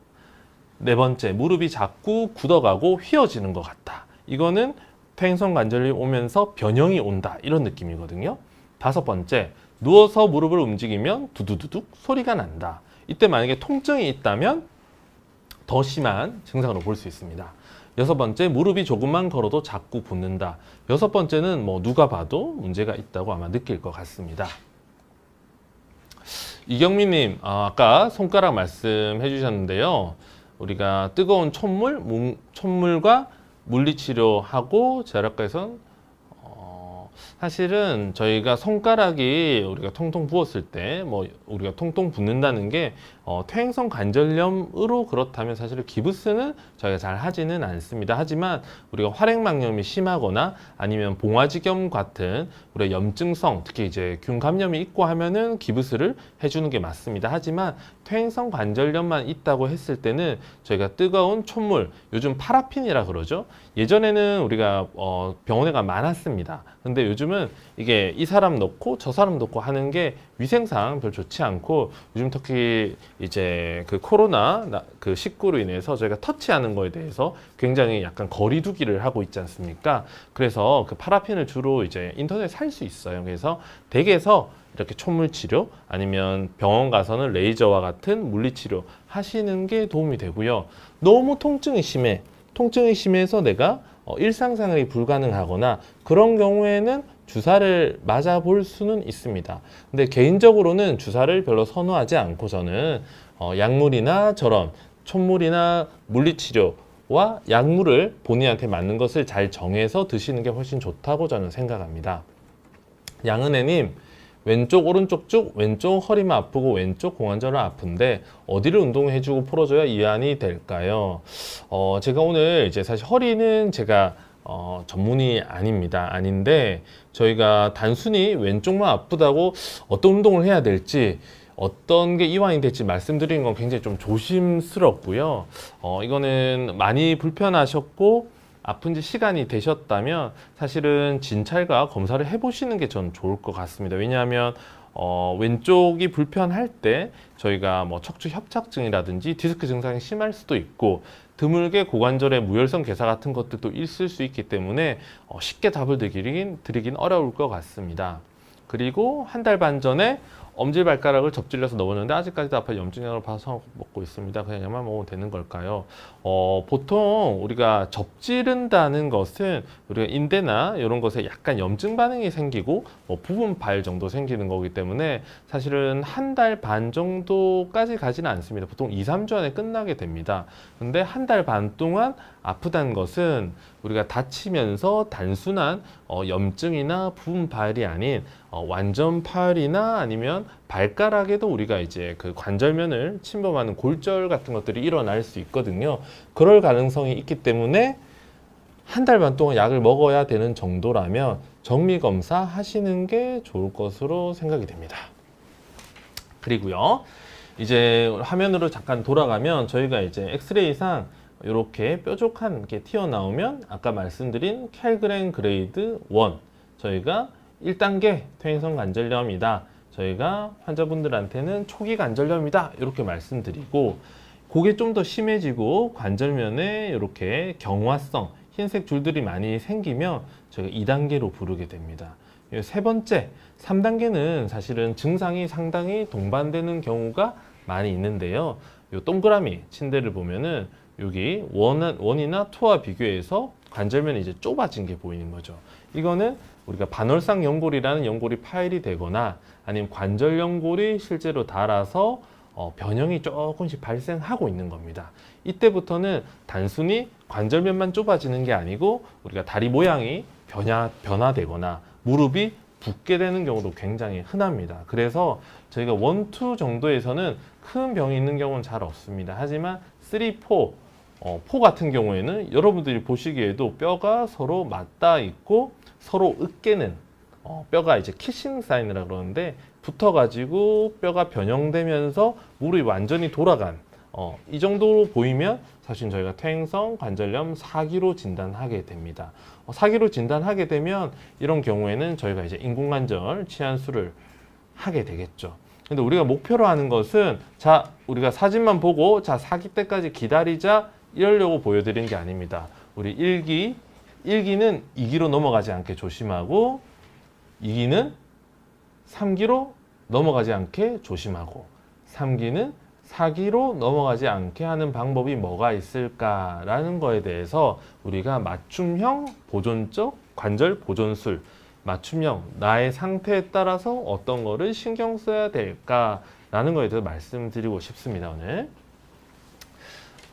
네 번째, 무릎이 자꾸 굳어가고 휘어지는 것 같다. 이거는 퇴행성 관절염이 오면서 변형이 온다, 이런 느낌이거든요. 다섯 번째, 누워서 무릎을 움직이면 두두두둑 소리가 난다. 이때 만약에 통증이 있다면 더 심한 증상으로 볼 수 있습니다. 여섯 번째, 무릎이 조금만 걸어도 자꾸 붓는다. 여섯 번째는 누가 봐도 문제가 있다고 아마 느낄 것 같습니다. 이경민님, 아까 손가락 말씀해 주셨는데요. 우리가 뜨거운 촛물과 물리치료하고 제약과에선 사실은 저희가 손가락이 우리가 통통 부었을 때 우리가 통통 붓는다는 게 퇴행성 관절염으로 그렇다면 사실 기부스는 저희가 잘 하지는 않습니다. 하지만 우리가 활액막염이 심하거나 아니면 봉화지겸 같은 우리가 염증성, 특히 이제 균 감염이 있고 하면은 기부스를 해주는 게 맞습니다. 하지만 퇴행성 관절염만 있다고 했을 때는 저희가 뜨거운 촛물, 요즘 파라핀이라 그러죠. 예전에는 우리가 병원에 가 많았습니다. 근데 요즘은 이게 이 사람 넣고 저 사람 넣고 하는 게 위생상 별 좋지 않고, 요즘 특히 이제 코로나 19로 인해서 저희가 터치하는 거에 대해서 굉장히 약간 거리두기를 하고 있지 않습니까? 그래서 파라핀을 주로 이제 인터넷에 살 수 있어요. 그래서 댁에서 이렇게 촛물 치료, 아니면 병원 가서는 레이저와 같은 물리 치료 하시는 게 도움이 되고요. 너무 통증이 심해서 내가 일상생활이 불가능하거나 그런 경우에는 주사를 맞아볼 수는 있습니다. 근데 개인적으로는 주사를 별로 선호하지 않고 저는 약물이나 저런 촛물이나 물리치료와 약물을 본인한테 맞는 것을 잘 정해서 드시는 게 훨씬 좋다고 저는 생각합니다. 양은혜님, 왼쪽 오른쪽 쭉 왼쪽 허리만 아프고 왼쪽 고관절은 아픈데 어디를 운동해주고 풀어줘야 이완이 될까요? 제가 오늘 이제 사실 허리는 제가 전문이 아닌데 저희가 단순히 왼쪽만 아프다고 어떤 운동을 해야 될지 어떤 게 이완이 될지 말씀드리는 건 굉장히 좀 조심스럽고요. 이거는 많이 불편하셨고 아픈 지 시간이 되셨다면 사실은 진찰과 검사를 해보시는 게 전 좋을 것 같습니다. 왜냐하면 왼쪽이 불편할 때 저희가 뭐 척추 협착증이라든지 디스크 증상이 심할 수도 있고 드물게 고관절의 무혈성 괴사 같은 것들도 있을 수 있기 때문에 쉽게 답을 드리긴 어려울 것 같습니다. 그리고 한 달 반 전에 엄지발가락을 접질려서 넣었는데 아직까지도 아파 염증약을 봐서 먹고 있습니다. 그냥 약만 먹으면 되는 걸까요? 보통 우리가 접지른다는 것은 우리가 인대나 이런 것에 약간 염증 반응이 생기고 부분 발 정도 생기는 거기 때문에 사실은 한 달 반 정도까지 가지는 않습니다. 보통 2, 3주 안에 끝나게 됩니다. 근데 한 달 반 동안 아프다는 것은 우리가 다치면서 단순한 염증이나 부분 파열이 아닌 완전 파열이나 아니면 발가락에도 우리가 이제 그 관절면을 침범하는 골절 같은 것들이 일어날 수 있거든요. 그럴 가능성이 있기 때문에 한 달 반 동안 약을 먹어야 되는 정도라면 정밀검사 하시는 게 좋을 것으로 생각이 됩니다. 그리고요, 이제 화면으로 잠깐 돌아가면 저희가 이제 엑스레이상 이렇게 뾰족한 게 튀어나오면 아까 말씀드린 캘그렌 그레이드 1 저희가 1단계 퇴행성 관절염이다. 저희가 환자분들한테는 초기 관절염이다. 이렇게 말씀드리고 그게 좀 더 심해지고 관절면에 이렇게 경화성 흰색 줄들이 많이 생기면 저희가 2단계로 부르게 됩니다. 세 번째, 3단계는 사실은 증상이 상당히 동반되는 경우가 많이 있는데요. 요 동그라미 침대를 보면은 여기 원이나 투와 비교해서 관절면이 이제 좁아진 게 보이는 거죠. 이거는 우리가 반월상 연골이라는 연골이 파열이 되거나 아니면 관절 연골이 실제로 닿아서 변형이 조금씩 발생하고 있는 겁니다. 이때부터는 단순히 관절면만 좁아지는 게 아니고 우리가 다리 모양이 변화되거나 무릎이 붓게 되는 경우도 굉장히 흔합니다. 그래서 저희가 1, 2 정도에서는 큰 병이 있는 경우는 잘 없습니다. 하지만 3, 4, 4 같은 경우에는 여러분들이 보시기에도 뼈가 서로 맞닿아 있고 서로 으깨는 뼈가 이제 키싱 사인이라고 그러는데 붙어가지고 뼈가 변형되면서 무릎이 완전히 돌아간 이 정도로 보이면 사실 저희가 퇴행성 관절염 4기로 진단하게 됩니다. 4기로 진단하게 되면 이런 경우에는 저희가 이제 인공관절 치환술을 하게 되겠죠. 근데 우리가 목표로 하는 것은 자, 우리가 사진만 보고 자, 4기 때까지 기다리자 이러려고 보여드린 게 아닙니다. 우리 1기는 2기로 넘어가지 않게 조심하고 2기는 3기로 넘어가지 않게 조심하고 3기는 4기로 넘어가지 않게 하는 방법이 뭐가 있을까라는 거에 대해서 우리가 맞춤형 보존적 관절 보존술, 맞춤형 나의 상태에 따라서 어떤 거를 신경 써야 될까라는 거에 대해서 말씀드리고 싶습니다. 오늘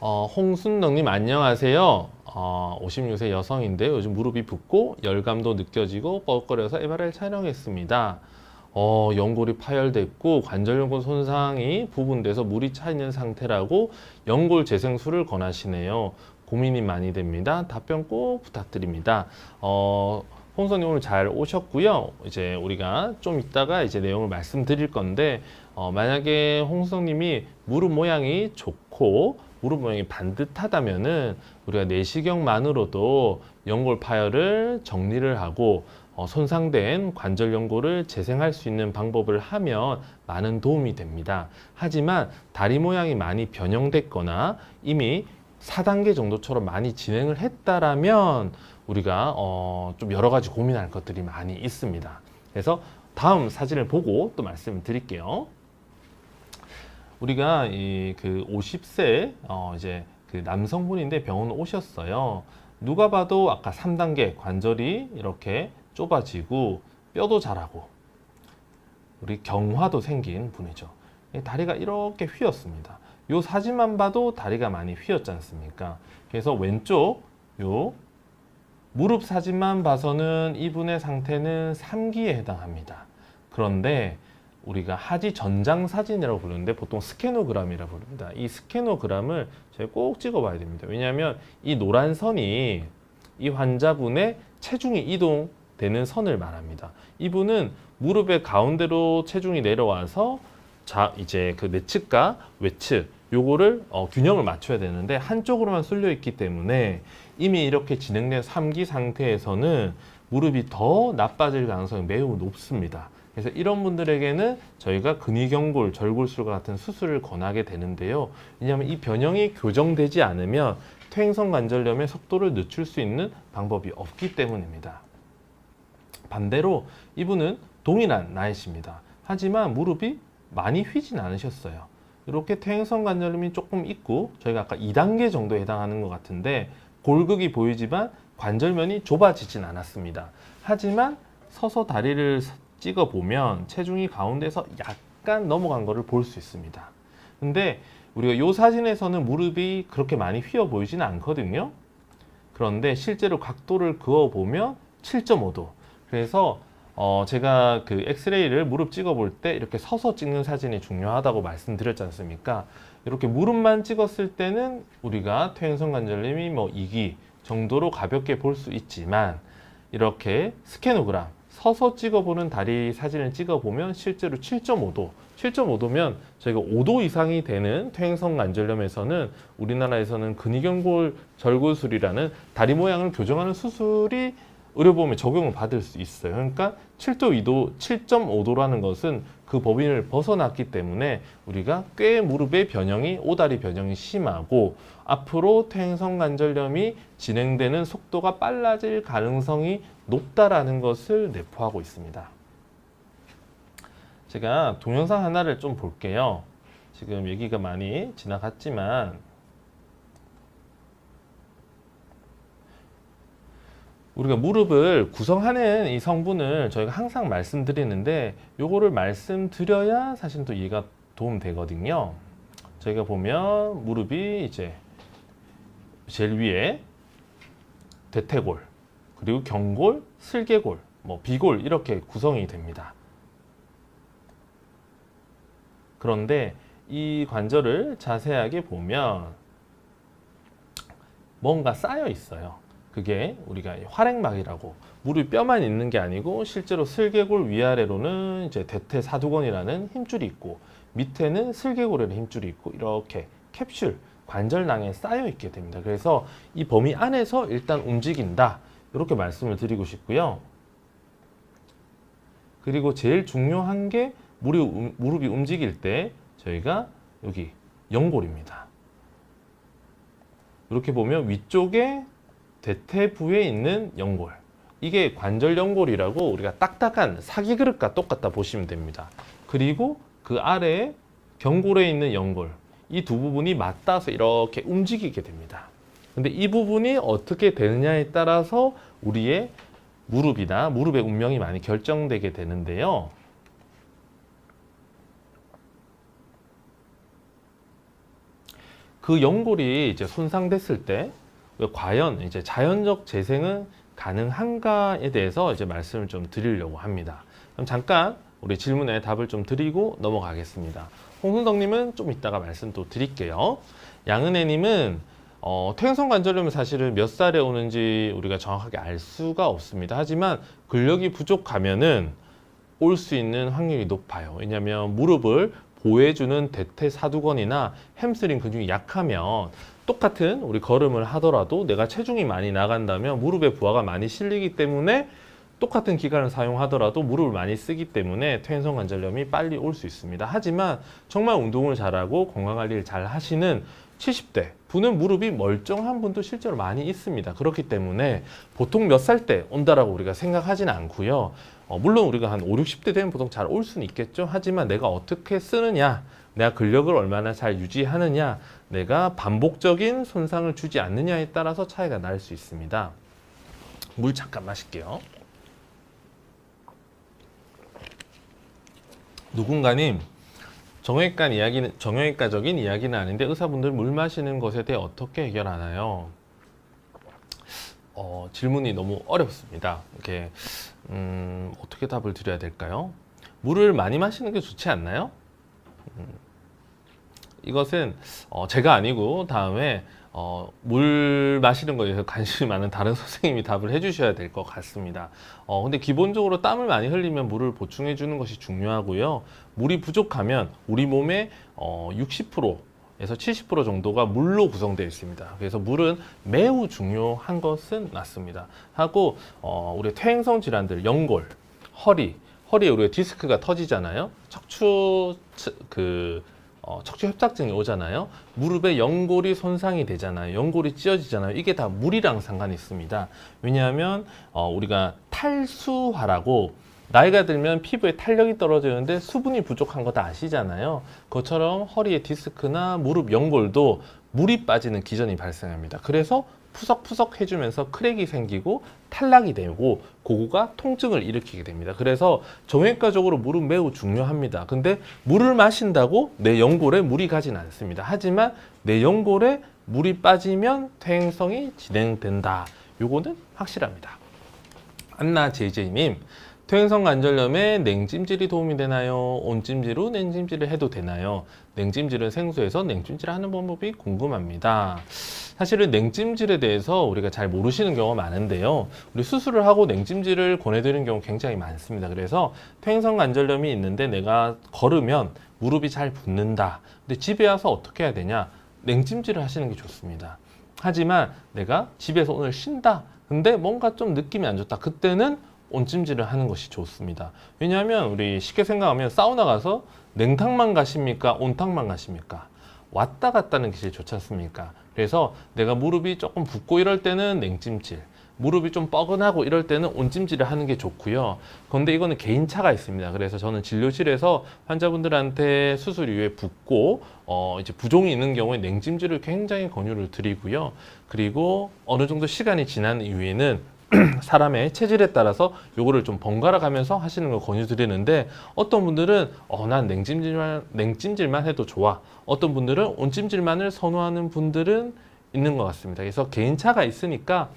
홍순덕님 안녕하세요. 56세 여성인데 요즘 무릎이 붓고 열감도 느껴지고 뻐거려서 MRI 촬영했습니다. 연골이 파열됐고 관절 연골 손상이 부분돼서 물이 차 있는 상태라고 연골 재생술을 권하시네요. 고민이 많이 됩니다. 답변 꼭 부탁드립니다. 홍선님 오늘 잘 오셨고요. 이제 우리가 좀 이따가 이제 내용을 말씀드릴 건데 만약에 홍선님이 무릎 모양이 좋고 무릎 모양이 반듯하다면은 우리가 내시경만으로도 연골 파열을 정리를 하고 손상된 관절 연골을 재생할 수 있는 방법을 하면 많은 도움이 됩니다. 하지만 다리 모양이 많이 변형됐거나 이미 4단계 정도처럼 많이 진행을 했다라면 우리가 좀 여러 가지 고민할 것들이 많이 있습니다. 그래서 다음 사진을 보고 또 말씀을 드릴게요. 우리가 그 50세 이제 그 남성분인데 병원 오셨어요. 누가 봐도 아까 3단계 관절이 이렇게 좁아지고 뼈도 자라고 우리 경화도 생긴 분이죠. 다리가 이렇게 휘었습니다. 이 사진만 봐도 다리가 많이 휘었지 않습니까? 그래서 왼쪽 요 무릎 사진만 봐서는 이분의 상태는 3기에 해당합니다. 그런데 우리가 하지 전장 사진이라고 부르는데 보통 스캐노그램이라고 부릅니다. 이 스캐노그램을 저희 꼭 찍어봐야 됩니다. 왜냐하면 이 노란 선이 이 환자분의 체중이 이동되는 선을 말합니다. 이분은 무릎의 가운데로 체중이 내려와서 이제 그 내측과 외측 요거를 균형을 맞춰야 되는데 한쪽으로만 쏠려 있기 때문에 이미 이렇게 진행된 3기 상태에서는 무릎이 더 나빠질 가능성이 매우 높습니다. 그래서 이런 분들에게는 저희가 근위경골, 절골술과 같은 수술을 권하게 되는데요. 왜냐하면 이 변형이 교정되지 않으면 퇴행성 관절염의 속도를 늦출 수 있는 방법이 없기 때문입니다. 반대로 이분은 동일한 나이십니다. 하지만 무릎이 많이 휘진 않으셨어요. 이렇게 퇴행성 관절염이 조금 있고 저희가 아까 2단계 정도에 해당하는 것 같은데 골극이 보이지만 관절면이 좁아지진 않았습니다. 하지만 서서 다리를 찍어보면 체중이 가운데서 약간 넘어간 것을 볼 수 있습니다. 근데 우리가 이 사진에서는 무릎이 그렇게 많이 휘어 보이지는 않거든요. 그런데 실제로 각도를 그어보면 7.5도. 그래서 제가 그 엑스레이를 무릎 찍어볼 때 이렇게 서서 찍는 사진이 중요하다고 말씀드렸지 않습니까? 이렇게 무릎만 찍었을 때는 우리가 퇴행성 관절염이 뭐 2기 정도로 가볍게 볼 수 있지만 이렇게 스캐노그램 서서 찍어보는 다리 사진을 찍어보면 실제로 7.5도 7.5도면 저희가 5도 이상이 되는 퇴행성 관절염에서는 우리나라에서는 근위경골 절골술이라는 다리 모양을 교정하는 수술이 의료보험에 적용을 받을 수 있어요. 그러니까 7.5도라는 것은 그 범위를 벗어났기 때문에 우리가 꽤 무릎의 변형이 오다리 변형이 심하고 앞으로 퇴행성 관절염이 진행되는 속도가 빨라질 가능성이 높다라는 것을 내포하고 있습니다. 제가 동영상 하나를 좀 볼게요. 지금 얘기가 많이 지나갔지만 우리가 무릎을 구성하는 이 성분을 저희가 항상 말씀드리는데 요거를 말씀드려야 사실 또 이해가 도움되거든요. 저희가 보면 무릎이 이제 제일 위에 대퇴골, 그리고 경골, 슬개골, 뭐 비골 이렇게 구성이 됩니다. 그런데 이 관절을 자세하게 보면 뭔가 쌓여 있어요. 그게 우리가 활액막이라고 무릎 뼈만 있는 게 아니고 실제로 슬개골 위아래로는 이제 대퇴사두근이라는 힘줄이 있고 밑에는 슬개골이라는 힘줄이 있고 이렇게 캡슐 관절낭에 쌓여 있게 됩니다. 그래서 이 범위 안에서 일단 움직인다 이렇게 말씀을 드리고 싶고요. 그리고 제일 중요한 게 무릎이 움직일 때 저희가 여기 연골입니다. 이렇게 보면 위쪽에 대퇴부에 있는 연골, 이게 관절 연골이라고 우리가 딱딱한 사기 그릇과 똑같다 보시면 됩니다. 그리고 그 아래에 경골에 있는 연골, 이 두 부분이 맞닿아서 이렇게 움직이게 됩니다. 근데 이 부분이 어떻게 되느냐에 따라서 우리의 무릎이나 무릎의 운명이 많이 결정되게 되는데요. 그 연골이 이제 손상됐을 때 과연 이제 자연적 재생은 가능한가에 대해서 이제 말씀을 좀 드리려고 합니다. 그럼 잠깐 우리 질문에 답을 좀 드리고 넘어가겠습니다. 홍순덕님은 좀 이따가 말씀 또 드릴게요. 양은혜님은 퇴행성 관절염은 사실은 몇 살에 오는지 우리가 정확하게 알 수가 없습니다. 하지만 근력이 부족하면은 올 수 있는 확률이 높아요. 왜냐하면 무릎을 보호해주는 대퇴사두근이나 햄스트링 근육이 약하면 똑같은 우리 걸음을 하더라도 내가 체중이 많이 나간다면 무릎에 부하가 많이 실리기 때문에 똑같은 기간을 사용하더라도 무릎을 많이 쓰기 때문에 퇴행성 관절염이 빨리 올 수 있습니다. 하지만 정말 운동을 잘하고 건강관리를 잘 하시는 70대 분은 무릎이 멀쩡한 분도 실제로 많이 있습니다. 그렇기 때문에 보통 몇 살 때 온다라고 우리가 생각하지는 않고요. 물론 우리가 한 5, 60대 되면 보통 잘 올 수는 있겠죠. 하지만 내가 어떻게 쓰느냐, 내가 근력을 얼마나 잘 유지하느냐, 내가 반복적인 손상을 주지 않느냐에 따라서 차이가 날 수 있습니다. 물 잠깐 마실게요. 누군가님, 정형외과적인 이야기는 아닌데 의사분들 물 마시는 것에 대해 어떻게 해결하나요? 질문이 너무 어렵습니다. 이렇게 어떻게 답을 드려야 될까요? 물을 많이 마시는 게 좋지 않나요? 이것은 제가 아니고 다음에 물 마시는 거에 대해서 관심이 많은 다른 선생님이 답을 해주셔야 될 것 같습니다. 근데 기본적으로 땀을 많이 흘리면 물을 보충해 주는 것이 중요하고요. 물이 부족하면 우리 몸의 60%에서 70% 정도가 물로 구성되어 있습니다. 그래서 물은 매우 중요한 것은 맞습니다. 하고 우리 퇴행성 질환들, 연골, 허리에 우리가 디스크가 터지잖아요. 척추 협착증이 오잖아요. 무릎에 연골이 손상이 되잖아요. 연골이 찢어지잖아요. 이게 다 물이랑 상관이 있습니다. 왜냐하면 우리가 탈수화라고 나이가 들면 피부에 탄력이 떨어지는데 수분이 부족한 거 다 아시잖아요. 그것처럼 허리에 디스크나 무릎 연골도 물이 빠지는 기전이 발생합니다. 그래서 푸석푸석 해주면서 크랙이 생기고 탈락이 되고 그거가 통증을 일으키게 됩니다. 그래서 정형외과적으로 물은 매우 중요합니다. 근데 물을 마신다고 내 연골에 물이 가진 않습니다. 하지만 내 연골에 물이 빠지면 퇴행성이 진행된다. 요거는 확실합니다. 안나 제이제이님, 퇴행성 관절염에 냉찜질이 도움이 되나요? 온찜질로 냉찜질을 해도 되나요? 냉찜질은 생수에서 냉찜질 하는 방법이 궁금합니다. 사실은 냉찜질에 대해서 우리가 잘 모르시는 경우가 많은데요. 우리 수술을 하고 냉찜질을 권해드리는 경우 굉장히 많습니다. 그래서 퇴행성 관절염이 있는데 내가 걸으면 무릎이 잘 붓는다. 근데 집에 와서 어떻게 해야 되냐? 냉찜질을 하시는 게 좋습니다. 하지만 내가 집에서 오늘 쉰다. 근데 뭔가 좀 느낌이 안 좋다. 그때는 온찜질을 하는 것이 좋습니다. 왜냐하면 우리 쉽게 생각하면 사우나 가서 냉탕만 가십니까? 온탕만 가십니까? 왔다 갔다 하는 게 제일 좋지 않습니까? 그래서 내가 무릎이 조금 붓고 이럴 때는 냉찜질, 무릎이 좀 뻐근하고 이럴 때는 온찜질을 하는 게 좋고요. 그런데 이거는 개인차가 있습니다. 그래서 저는 진료실에서 환자분들한테 수술 이후에 붓고 이제 부종이 있는 경우에 냉찜질을 굉장히 권유를 드리고요. 그리고 어느 정도 시간이 지난 이후에는 사람의 체질에 따라서 요거를 좀 번갈아 가면서 하시는 걸 권유드리는데, 어떤 분들은 난 냉찜질만 해도 좋아, 어떤 분들은 온찜질만을 선호하는 분들은 있는 것 같습니다. 그래서 개인차가 있으니까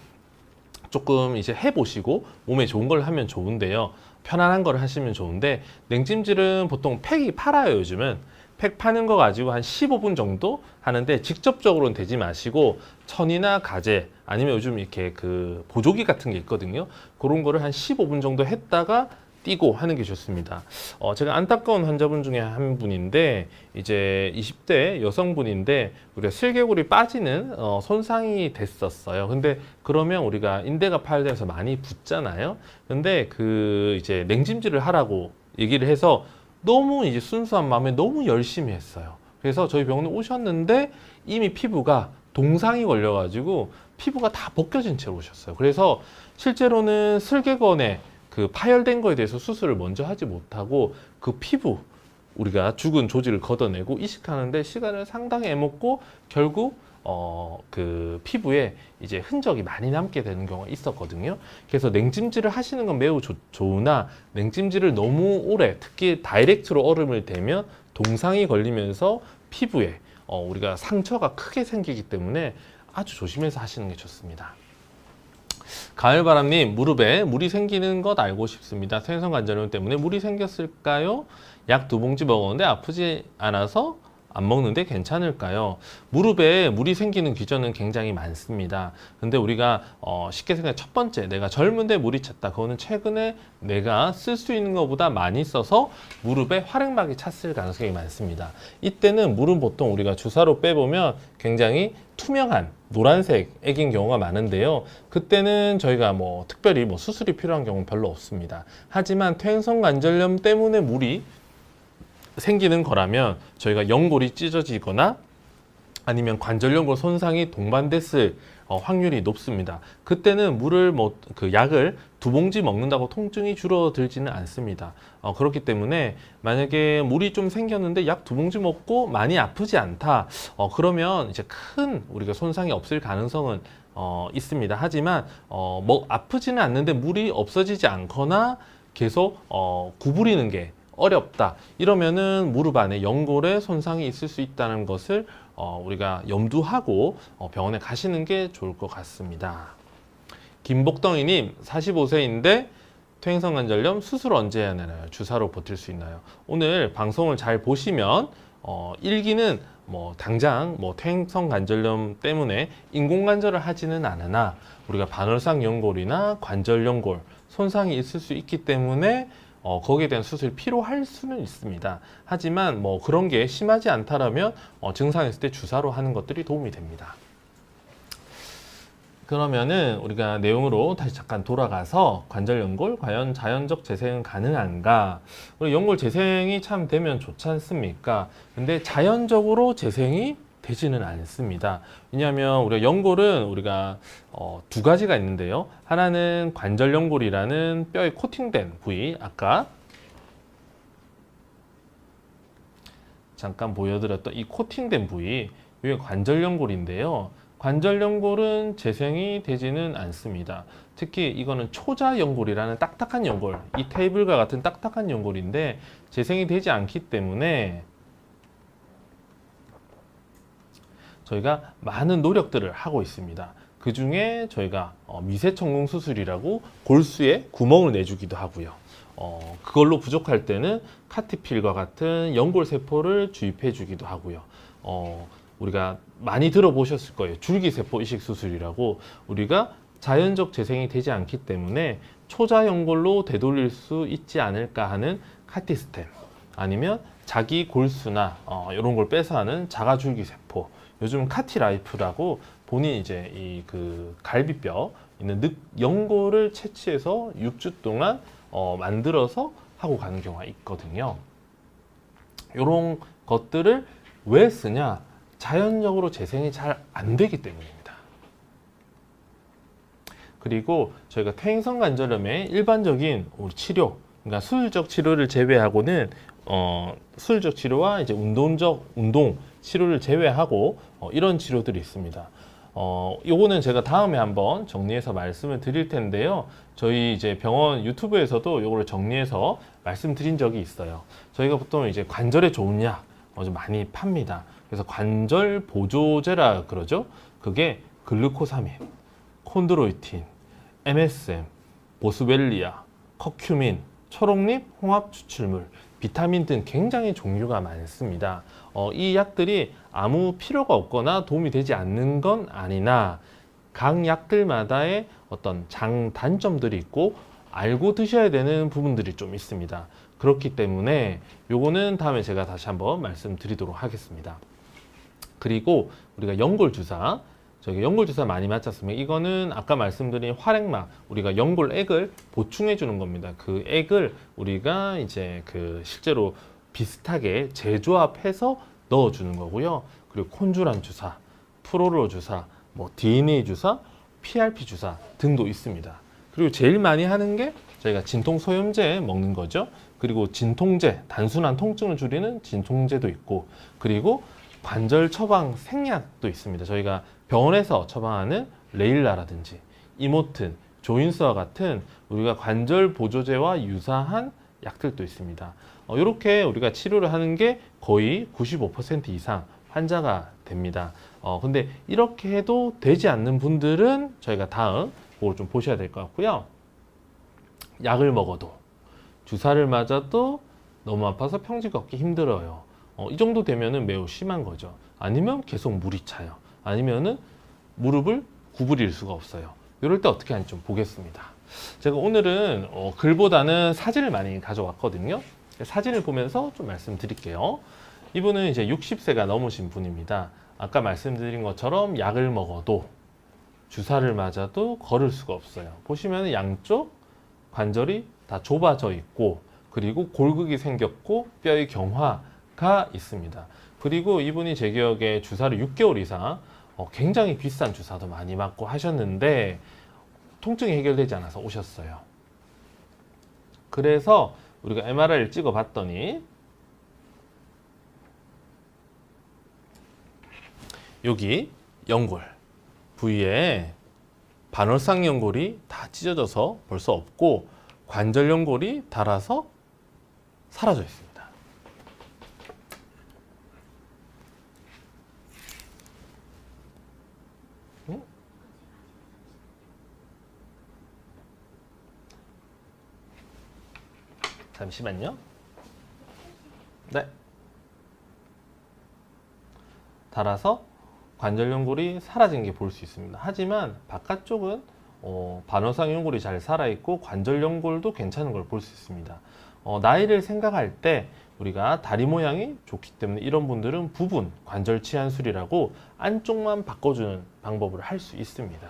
조금 이제 해보시고 몸에 좋은 걸 하면 좋은데요. 편안한 걸 하시면 좋은데, 냉찜질은 보통 팩이 팔아요. 요즘은 팩 파는 거 가지고 한 15분 정도 하는데, 직접적으로는 되지 마시고 천이나 가재 아니면 요즘 이렇게 그 보조기 같은 게 있거든요. 그런 거를 한 15분 정도 했다가 띄고 하는 게 좋습니다. 제가 안타까운 환자분 중에 한 분인데, 이제 20대 여성분인데 우리가 슬개골이 빠지는 손상이 됐었어요. 근데 그러면 우리가 인대가 파열돼서 많이 붓잖아요. 근데 그 이제 냉찜질을 하라고 얘기를 해서 너무 이제 순수한 마음에 너무 열심히 했어요. 그래서 저희 병원에 오셨는데 이미 피부가 동상이 걸려가지고 피부가 다 벗겨진 채로 오셨어요. 그래서 실제로는 슬개건에 그 파열된 거에 대해서 수술을 먼저 하지 못하고 그 피부, 우리가 죽은 조직을 걷어내고 이식하는데 시간을 상당히 애먹고 결국 그 피부에 이제 흔적이 많이 남게 되는 경우가 있었거든요. 그래서 냉찜질을 하시는 건 매우 좋으나, 냉찜질을 너무 오래, 특히 다이렉트로 얼음을 대면 동상이 걸리면서 피부에 우리가 상처가 크게 생기기 때문에 아주 조심해서 하시는 게 좋습니다. 가을바람님, 무릎에 물이 생기는 것 알고 싶습니다. 퇴행성 관절염 때문에 물이 생겼을까요? 약 2봉지 먹었는데 아프지 않아서 안 먹는데 괜찮을까요? 무릎에 물이 생기는 기전은 굉장히 많습니다. 근데 우리가 쉽게 생각해, 첫 번째, 내가 젊은데 물이 찼다. 그거는 최근에 내가 쓸 수 있는 것보다 많이 써서 무릎에 활액막이 찼을 가능성이 많습니다. 이때는 물은 보통 우리가 주사로 빼보면 굉장히 투명한 노란색 액인 경우가 많은데요. 그때는 저희가 특별히 수술이 필요한 경우는 별로 없습니다. 하지만 퇴행성 관절염 때문에 물이 생기는 거라면 저희가 연골이 찢어지거나 아니면 관절연골 손상이 동반됐을 확률이 높습니다. 그때는 물을 그 약을 2봉지 먹는다고 통증이 줄어들지는 않습니다. 그렇기 때문에 만약에 물이 좀 생겼는데 약 2봉지 먹고 많이 아프지 않다. 그러면 이제 큰 우리가 손상이 없을 가능성은 있습니다. 하지만 아프지는 않는데 물이 없어지지 않거나 계속 구부리는 게 어렵다. 이러면은 무릎 안에 연골에 손상이 있을 수 있다는 것을 우리가 염두하고 병원에 가시는 게 좋을 것 같습니다. 김복덩이님, 45세인데 퇴행성 관절염 수술 언제 해야 되나요? 주사로 버틸 수 있나요? 오늘 방송을 잘 보시면 1기는 뭐 당장 뭐 퇴행성 관절염 때문에 인공관절을 하지는 않으나 우리가 반월상 연골이나 관절 연골 손상이 있을 수 있기 때문에 거기에 대한 수술이 필요할 수는 있습니다. 하지만 뭐 그런 게 심하지 않다라면 증상이 있을 때 주사로 하는 것들이 도움이 됩니다. 그러면은 우리가 내용으로 다시 잠깐 돌아가서 관절 연골 과연 자연적 재생은 가능한가? 우리 연골 재생이 참 되면 좋지 않습니까? 근데 자연적으로 재생이 되지는 않습니다. 왜냐하면 우리가 연골은 우리가 두 가지가 있는데요. 하나는 관절 연골이라는 뼈에 코팅된 부위, 아까 잠깐 보여드렸던 이 코팅된 부위, 이게 관절 연골인데요. 관절 연골은 재생이 되지는 않습니다. 특히 이거는 초자 연골이라는 딱딱한 연골, 이 테이블과 같은 딱딱한 연골인데 재생이 되지 않기 때문에 저희가 많은 노력들을 하고 있습니다. 그 중에 저희가 미세천궁 수술이라고 골수에 구멍을 내주기도 하고요. 그걸로 부족할 때는 카티필과 같은 연골세포를 주입해 주기도 하고요. 우리가 많이 들어보셨을 거예요. 줄기세포 이식 수술이라고. 우리가 자연적 재생이 되지 않기 때문에 초자 연골로 되돌릴 수 있지 않을까 하는 카티스템, 아니면 자기 골수나 이런 걸 빼서 하는 자가줄기세포, 요즘 카티라이프라고 본인 이제 이 그 갈비뼈 있는 연골을 채취해서 6주 동안 만들어서 하고 가는 경우가 있거든요. 이런 것들을 왜 쓰냐? 자연적으로 재생이 잘 안 되기 때문입니다. 그리고 저희가 퇴행성 관절염의 일반적인 치료, 그러니까 수술적 치료를 제외하고는 수술적 치료와 이제 운동 치료를 제외하고 이런 치료들이 있습니다. 요거는 제가 다음에 한번 정리해서 말씀을 드릴 텐데요. 저희 이제 병원 유튜브에서도 요거를 정리해서 말씀드린 적이 있어요. 저희가 보통 이제 관절에 좋은 약 좀 많이 팝니다. 그래서 관절 보조제라 그러죠. 그게 글루코사민, 콘드로이틴, MSM, 보스웰리아, 커큐민, 초록잎 홍합 추출물, 비타민 등 굉장히 종류가 많습니다. 이 약들이 아무 필요가 없거나 도움이 되지 않는 건 아니나 각 약들마다의 어떤 장단점들이 있고 알고 드셔야 되는 부분들이 좀 있습니다. 그렇기 때문에 요거는 다음에 제가 다시 한번 말씀드리도록 하겠습니다. 그리고 우리가 연골주사, 저희가 연골주사 많이 맞지 않습니까? 이거는 아까 말씀드린 활액막, 우리가 연골액을 보충해 주는 겁니다. 그 액을 우리가 이제 그 실제로 비슷하게 재조합해서 넣어 주는 거고요. 그리고 콘주란 주사, 프로로 주사, 뭐 DNA 주사, PRP 주사 등도 있습니다. 그리고 제일 많이 하는 게 저희가 진통소염제 먹는 거죠. 그리고 진통제, 단순한 통증을 줄이는 진통제도 있고, 그리고 관절 처방 생약도 있습니다. 저희가 병원에서 처방하는 레일라라든지 이모튼, 조인스와 같은 우리가 관절 보조제와 유사한 약들도 있습니다. 이렇게 우리가 치료를 하는 게 거의 95% 이상 환자가 됩니다. 근데 이렇게 해도 되지 않는 분들은 저희가 다음 그걸 좀 보셔야 될 것 같고요. 약을 먹어도, 주사를 맞아도 너무 아파서 평지 걷기 힘들어요. 이 정도 되면은 매우 심한 거죠. 아니면 계속 물이 차요. 아니면은 무릎을 구부릴 수가 없어요. 이럴 때 어떻게 하는지 좀 보겠습니다. 제가 오늘은 글보다는 사진을 많이 가져왔거든요. 사진을 보면서 좀 말씀드릴게요. 이분은 이제 60세가 넘으신 분입니다. 아까 말씀드린 것처럼 약을 먹어도 주사를 맞아도 걸을 수가 없어요. 보시면 양쪽 관절이 다 좁아져 있고, 그리고 골극이 생겼고 뼈의 경화가 있습니다. 그리고 이분이 제 기억에 주사를 6개월 이상 굉장히 비싼 주사도 많이 맞고 하셨는데 통증이 해결되지 않아서 오셨어요. 그래서 우리가 MRI를 찍어 봤더니 여기 연골 부위에 반월상 연골이 다 찢어져서 벌써 없고 관절 연골이 닳아서 사라져 있습니다. 잠시만요. 네. 닳아서 관절 연골이 사라진 게 볼 수 있습니다. 하지만 바깥쪽은 반원상 연골이 잘 살아있고 관절 연골도 괜찮은 걸 볼 수 있습니다. 나이를 생각할 때 우리가 다리 모양이 좋기 때문에 이런 분들은 부분 관절 치환술이라고 안쪽만 바꿔주는 방법을 할 수 있습니다.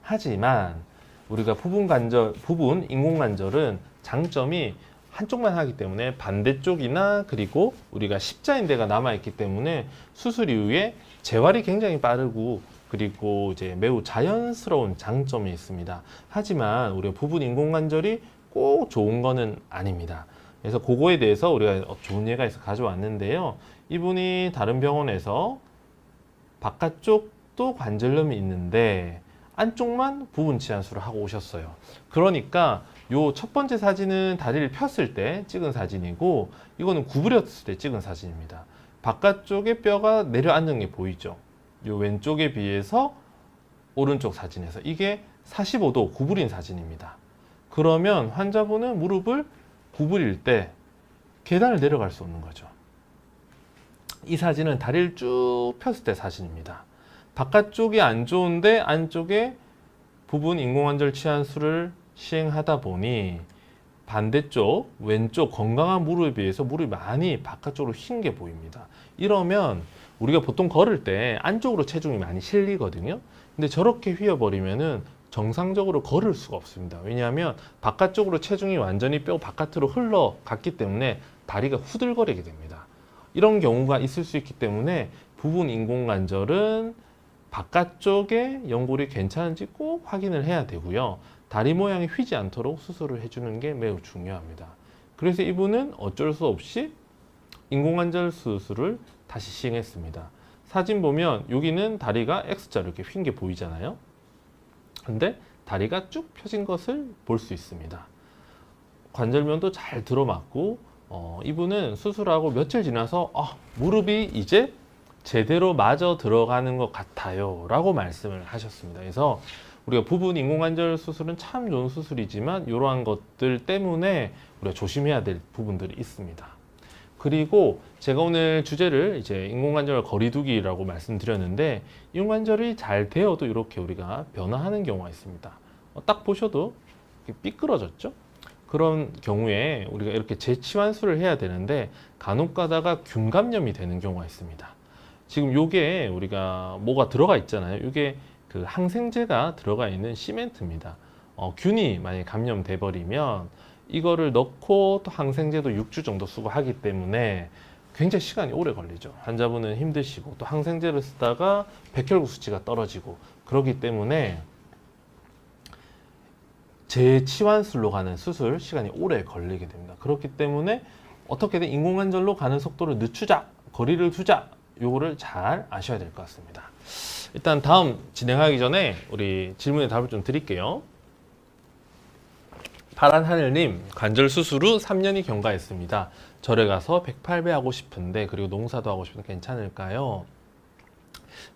하지만 우리가 부분 인공관절은 장점이 한쪽만 하기 때문에 반대쪽이나 그리고 우리가 십자인대가 남아있기 때문에 수술 이후에 재활이 굉장히 빠르고 그리고 이제 매우 자연스러운 장점이 있습니다. 하지만 우리가 부분 인공관절이 꼭 좋은 거는 아닙니다. 그래서 그거에 대해서 우리가 좋은 예가 있어 가져왔는데요. 이분이 다른 병원에서 바깥쪽도 관절염이 있는데 안쪽만 부분 치환술을 하고 오셨어요. 그러니까 요 첫 번째 사진은 다리를 폈을 때 찍은 사진이고 이거는 구부렸을 때 찍은 사진입니다. 바깥쪽에 뼈가 내려앉는 게 보이죠? 요 왼쪽에 비해서 오른쪽 사진에서 이게 45도 구부린 사진입니다. 그러면 환자분은 무릎을 구부릴 때 계단을 내려갈 수 없는 거죠. 이 사진은 다리를 쭉 폈을 때 사진입니다. 바깥쪽이 안 좋은데 안쪽에 부분 인공관절 치환술을 시행하다 보니 반대쪽 왼쪽 건강한 무릎에 비해서 무릎이 많이 바깥쪽으로 휜 게 보입니다. 이러면 우리가 보통 걸을 때 안쪽으로 체중이 많이 실리거든요. 근데 저렇게 휘어버리면은 정상적으로 걸을 수가 없습니다. 왜냐하면 바깥쪽으로 체중이 완전히 뼈 바깥으로 흘러갔기 때문에 다리가 후들거리게 됩니다. 이런 경우가 있을 수 있기 때문에 부분 인공관절은 바깥쪽에 연골이 괜찮은지 꼭 확인을 해야 되고요. 다리 모양이 휘지 않도록 수술을 해주는 게 매우 중요합니다. 그래서 이분은 어쩔 수 없이 인공관절 수술을 다시 시행했습니다. 사진 보면 여기는 다리가 X자로 이렇게 휜 게 보이잖아요. 근데 다리가 쭉 펴진 것을 볼 수 있습니다. 관절면도 잘 들어맞고 이분은 수술하고 며칠 지나서 무릎이 이제 제대로 맞아 들어가는 것 같아요 라고 말씀을 하셨습니다. 그래서 우리가 부분 인공관절 수술은 참 좋은 수술이지만 이러한 것들 때문에 우리가 조심해야 될 부분들이 있습니다. 그리고 제가 오늘 주제를 이제 인공관절 거리두기라고 말씀드렸는데 인공관절이 잘 되어도 이렇게 우리가 변화하는 경우가 있습니다. 딱 보셔도 삐뚤어졌죠? 그런 경우에 우리가 이렇게 재치환술을 해야 되는데 간혹 가다가 균감염이 되는 경우가 있습니다. 지금 요게 우리가 뭐가 들어가 있잖아요. 이게 그 항생제가 들어가 있는 시멘트입니다. 균이 만약에 감염돼 버리면 이거를 넣고 또 항생제도 6주 정도 쓰고 하기 때문에 굉장히 시간이 오래 걸리죠. 환자분은 힘드시고 또 항생제를 쓰다가 백혈구 수치가 떨어지고 그렇기 때문에 재치환술로 가는 수술 시간이 오래 걸리게 됩니다. 그렇기 때문에 어떻게든 인공관절로 가는 속도를 늦추자, 거리를 두자, 요거를 잘 아셔야 될 것 같습니다. 일단 다음 진행하기 전에 우리 질문에 답을 좀 드릴게요. 파란하늘님, 관절 수술 후 3년이 경과했습니다. 절에 가서 108배 하고 싶은데 그리고 농사도 하고 싶은데 괜찮을까요?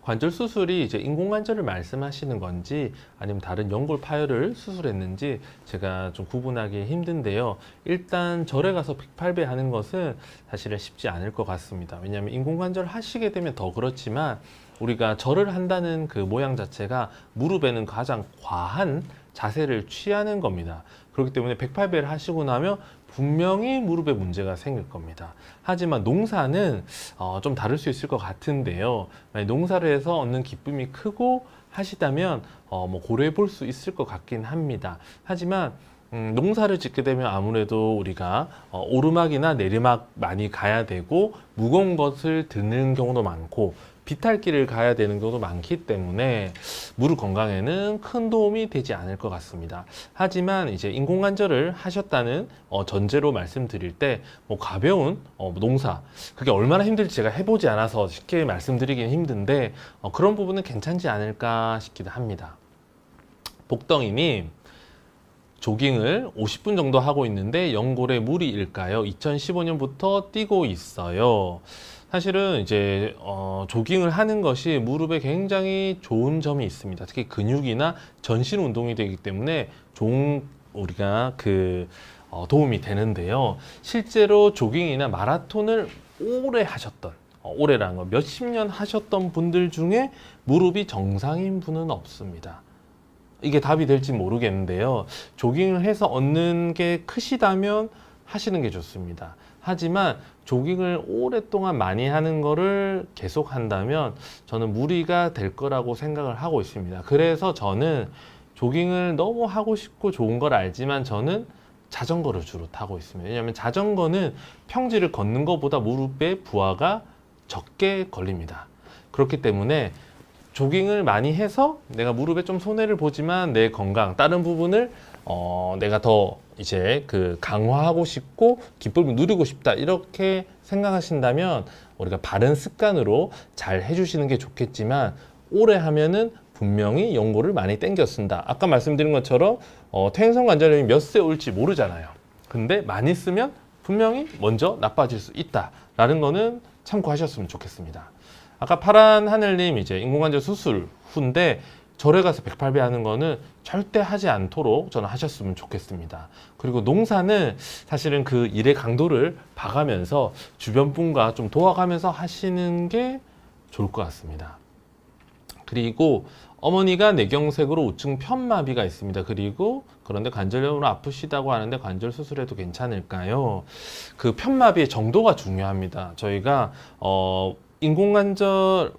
관절 수술이 이제 인공관절을 말씀하시는 건지 아니면 다른 연골 파열을 수술했는지 제가 좀 구분하기 힘든데요. 일단 절에 가서 108배 하는 것은 사실은 쉽지 않을 것 같습니다. 왜냐하면 인공관절 하시게 되면 더 그렇지만 우리가 절을 한다는 그 모양 자체가 무릎에는 가장 과한 자세를 취하는 겁니다. 그렇기 때문에 108배를 하시고 나면 분명히 무릎에 문제가 생길 겁니다. 하지만 농사는 좀 다를 수 있을 것 같은데요. 농사를 해서 얻는 기쁨이 크고 하시다면 뭐 고려해 볼 수 있을 것 같긴 합니다. 하지만 농사를 짓게 되면 아무래도 우리가 오르막이나 내리막 많이 가야 되고 무거운 것을 드는 경우도 많고 비탈길을 가야 되는 경우도 많기 때문에 무릎 건강에는 큰 도움이 되지 않을 것 같습니다. 하지만 이제 인공관절을 하셨다는 전제로 말씀드릴 때 뭐 가벼운 농사 그게 얼마나 힘들지 제가 해보지 않아서 쉽게 말씀드리기는 힘든데 그런 부분은 괜찮지 않을까 싶기도 합니다. 복덩이님, 조깅을 50분 정도 하고 있는데 연골에 무리일까요? 2015년부터 뛰고 있어요. 사실은 이제 조깅을 하는 것이 무릎에 굉장히 좋은 점이 있습니다. 특히 근육이나 전신 운동이 되기 때문에 좋은 우리가 도움이 되는데요. 실제로 조깅이나 마라톤을 오래 하셨던, 오래라는 거 몇십 년 하셨던 분들 중에 무릎이 정상인 분은 없습니다. 이게 답이 될지 모르겠는데요. 조깅을 해서 얻는 게 크시다면 하시는 게 좋습니다. 하지만 조깅을 오랫동안 많이 하는 거를 계속 한다면 저는 무리가 될 거라고 생각을 하고 있습니다. 그래서 저는 조깅을 너무 하고 싶고 좋은 걸 알지만 저는 자전거를 주로 타고 있습니다. 왜냐하면 자전거는 평지를 걷는 것보다 무릎에 부하가 적게 걸립니다. 그렇기 때문에 조깅을 많이 해서 내가 무릎에 좀 손해를 보지만 내 건강, 다른 부분을 내가 더 이제 강화하고 싶고 기쁨을 누리고 싶다 이렇게 생각하신다면 우리가 바른 습관으로 잘 해주시는 게 좋겠지만 오래 하면은 분명히 연골을 많이 땡겨 쓴다. 아까 말씀드린 것처럼 퇴행성 관절염이 몇 세 올지 모르잖아요. 근데 많이 쓰면 분명히 먼저 나빠질 수 있다라는 거는 참고하셨으면 좋겠습니다. 아까 파란 하늘님 이제 인공관절 수술 후인데 절에 가서 108배 하는 거는 절대 하지 않도록 저는 하셨으면 좋겠습니다. 그리고 농사는 사실은 그 일의 강도를 봐가면서 주변 분과 좀 도와가면서 하시는 게 좋을 것 같습니다. 그리고 어머니가 뇌경색으로 우측 편마비가 있습니다. 그리고 그런데 관절염으로 아프시다고 하는데 관절 수술해도 괜찮을까요? 그 편마비의 정도가 중요합니다. 저희가 인공관절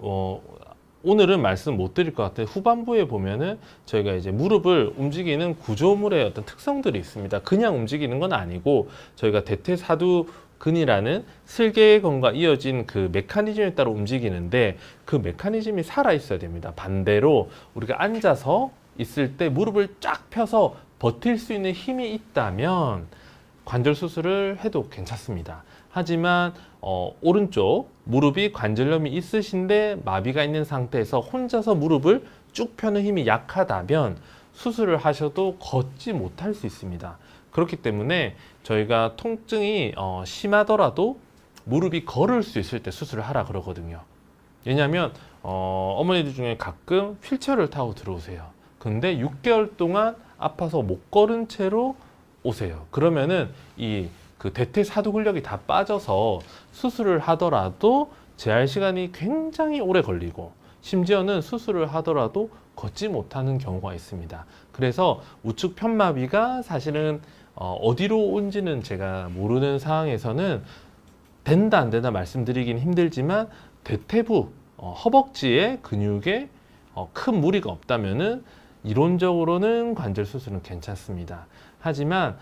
오늘은 말씀 못 드릴 것 같아요. 후반부에 보면은 저희가 이제 무릎을 움직이는 구조물의 어떤 특성들이 있습니다. 그냥 움직이는 건 아니고 저희가 대퇴사두근이라는 슬개건과 이어진 그 메커니즘에 따라 움직이는데 그 메커니즘이 살아 있어야 됩니다. 반대로 우리가 앉아서 있을 때 무릎을 쫙 펴서 버틸 수 있는 힘이 있다면 관절 수술을 해도 괜찮습니다. 하지만 오른쪽 무릎이 관절염이 있으신데 마비가 있는 상태에서 혼자서 무릎을 쭉 펴는 힘이 약하다면 수술을 하셔도 걷지 못할 수 있습니다. 그렇기 때문에 저희가 통증이 심하더라도 무릎이 걸을 수 있을 때 수술을 하라 그러거든요. 왜냐하면 어머니들 중에 가끔 휠체어를 타고 들어오세요. 근데 6개월 동안 아파서 못 걸은 채로 오세요. 그러면은 그 대퇴사두 근력이 다 빠져서 수술을 하더라도 재활 시간이 굉장히 오래 걸리고 심지어는 수술을 하더라도 걷지 못하는 경우가 있습니다. 그래서 우측 편마비가 사실은 어디로 온지는 제가 모르는 상황에서는 된다 안 된다 말씀드리긴 힘들지만 대퇴부 허벅지의 근육에 큰 무리가 없다면은 이론적으로는 관절 수술은 괜찮습니다. 하지만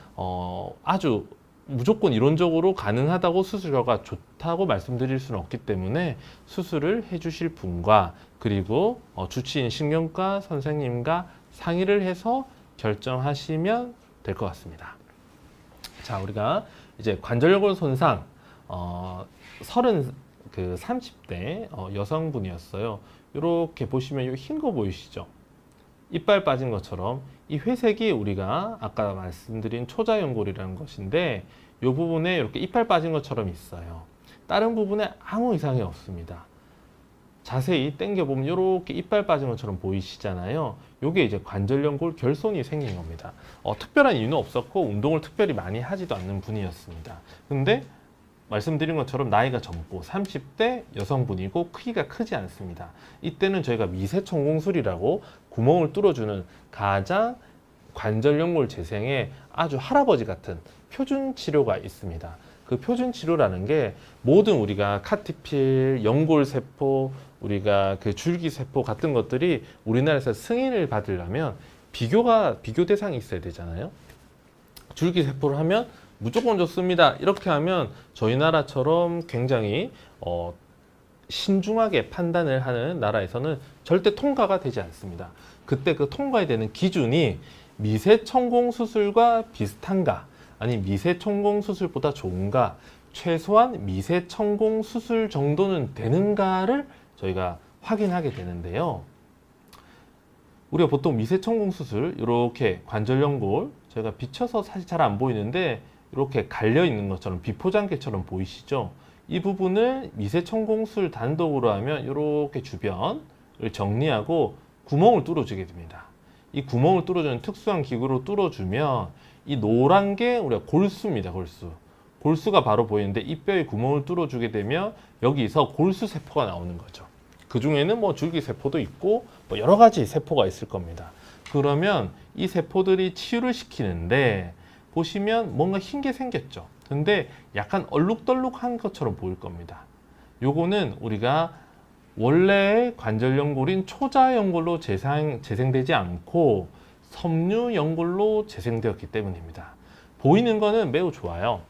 아주 무조건 이론적으로 가능하다고 수술 결과가 좋다고 말씀드릴 수는 없기 때문에 수술을 해주실 분과 그리고 주치의 신경과 선생님과 상의를 해서 결정하시면 될 것 같습니다. 자, 우리가 이제 관절염 손상 30대 여성분이었어요. 이렇게 보시면 이 흰 거 보이시죠? 이빨 빠진 것처럼 이 회색이 우리가 아까 말씀드린 초자연골이라는 것인데 이 부분에 이렇게 이빨 빠진 것처럼 있어요. 다른 부분에 아무 이상이 없습니다. 자세히 당겨보면 이렇게 이빨 빠진 것처럼 보이시잖아요. 이게 이제 관절연골 결손이 생긴 겁니다. 특별한 이유는 없었고 운동을 특별히 많이 하지도 않는 분이었습니다. 근데 말씀드린 것처럼 나이가 젊고 30대 여성분이고 크기가 크지 않습니다. 이때는 저희가 미세천공술이라고 구멍을 뚫어주는 가장 관절연골 재생의 아주 할아버지 같은 표준 치료가 있습니다. 그 표준 치료라는 게 모든 우리가 카티필, 연골세포, 우리가 그 줄기세포 같은 것들이 우리나라에서 승인을 받으려면 비교 대상이 있어야 되잖아요. 줄기세포를 하면 무조건 좋습니다. 이렇게 하면 저희 나라처럼 굉장히 신중하게 판단을 하는 나라에서는 절대 통과가 되지 않습니다. 그때 그 통과해야 되는 기준이 미세천공 수술과 비슷한가, 아니 미세천공 수술보다 좋은가, 최소한 미세천공 수술 정도는 되는가를 저희가 확인하게 되는데요. 우리가 보통 미세천공 수술 이렇게 관절연골 저희가 비춰서 사실 잘 안 보이는데 이렇게 갈려 있는 것처럼 비포장계처럼 보이시죠? 이 부분을 미세천공술 단독으로 하면 이렇게 주변을 정리하고 구멍을 뚫어주게 됩니다. 이 구멍을 뚫어주는 특수한 기구로 뚫어주면 이 노란 게 우리가 골수입니다. 골수가 바로 보이는데 이 뼈에 구멍을 뚫어주게 되면 여기서 골수 세포가 나오는 거죠. 그 중에는 뭐 줄기세포도 있고 뭐 여러 가지 세포가 있을 겁니다. 그러면 이 세포들이 치유를 시키는데 보시면 뭔가 흰 게 생겼죠. 근데 약간 얼룩덜룩한 것처럼 보일 겁니다. 요거는 우리가 원래의 관절연골인 초자연골로 재생되지 않고 섬유연골로 재생되었기 때문입니다. 보이는 거는 매우 좋아요.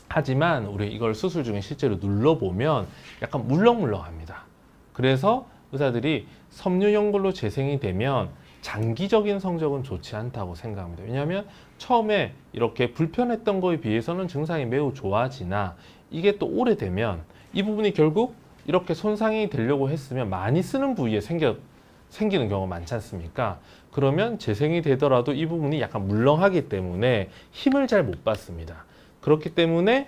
하지만 우리 이걸 수술 중에 실제로 눌러보면 약간 물렁물렁합니다. 그래서 의사들이 섬유연골로 재생이 되면 장기적인 성적은 좋지 않다고 생각합니다. 왜냐하면 처음에 이렇게 불편했던 거에 비해서는 증상이 매우 좋아지나 이게 또 오래되면 이 부분이 결국 이렇게 손상이 되려고 했으면 많이 쓰는 부위에 생기는 경우가 많지 않습니까? 그러면 재생이 되더라도 이 부분이 약간 물렁하기 때문에 힘을 잘 못 받습니다. 그렇기 때문에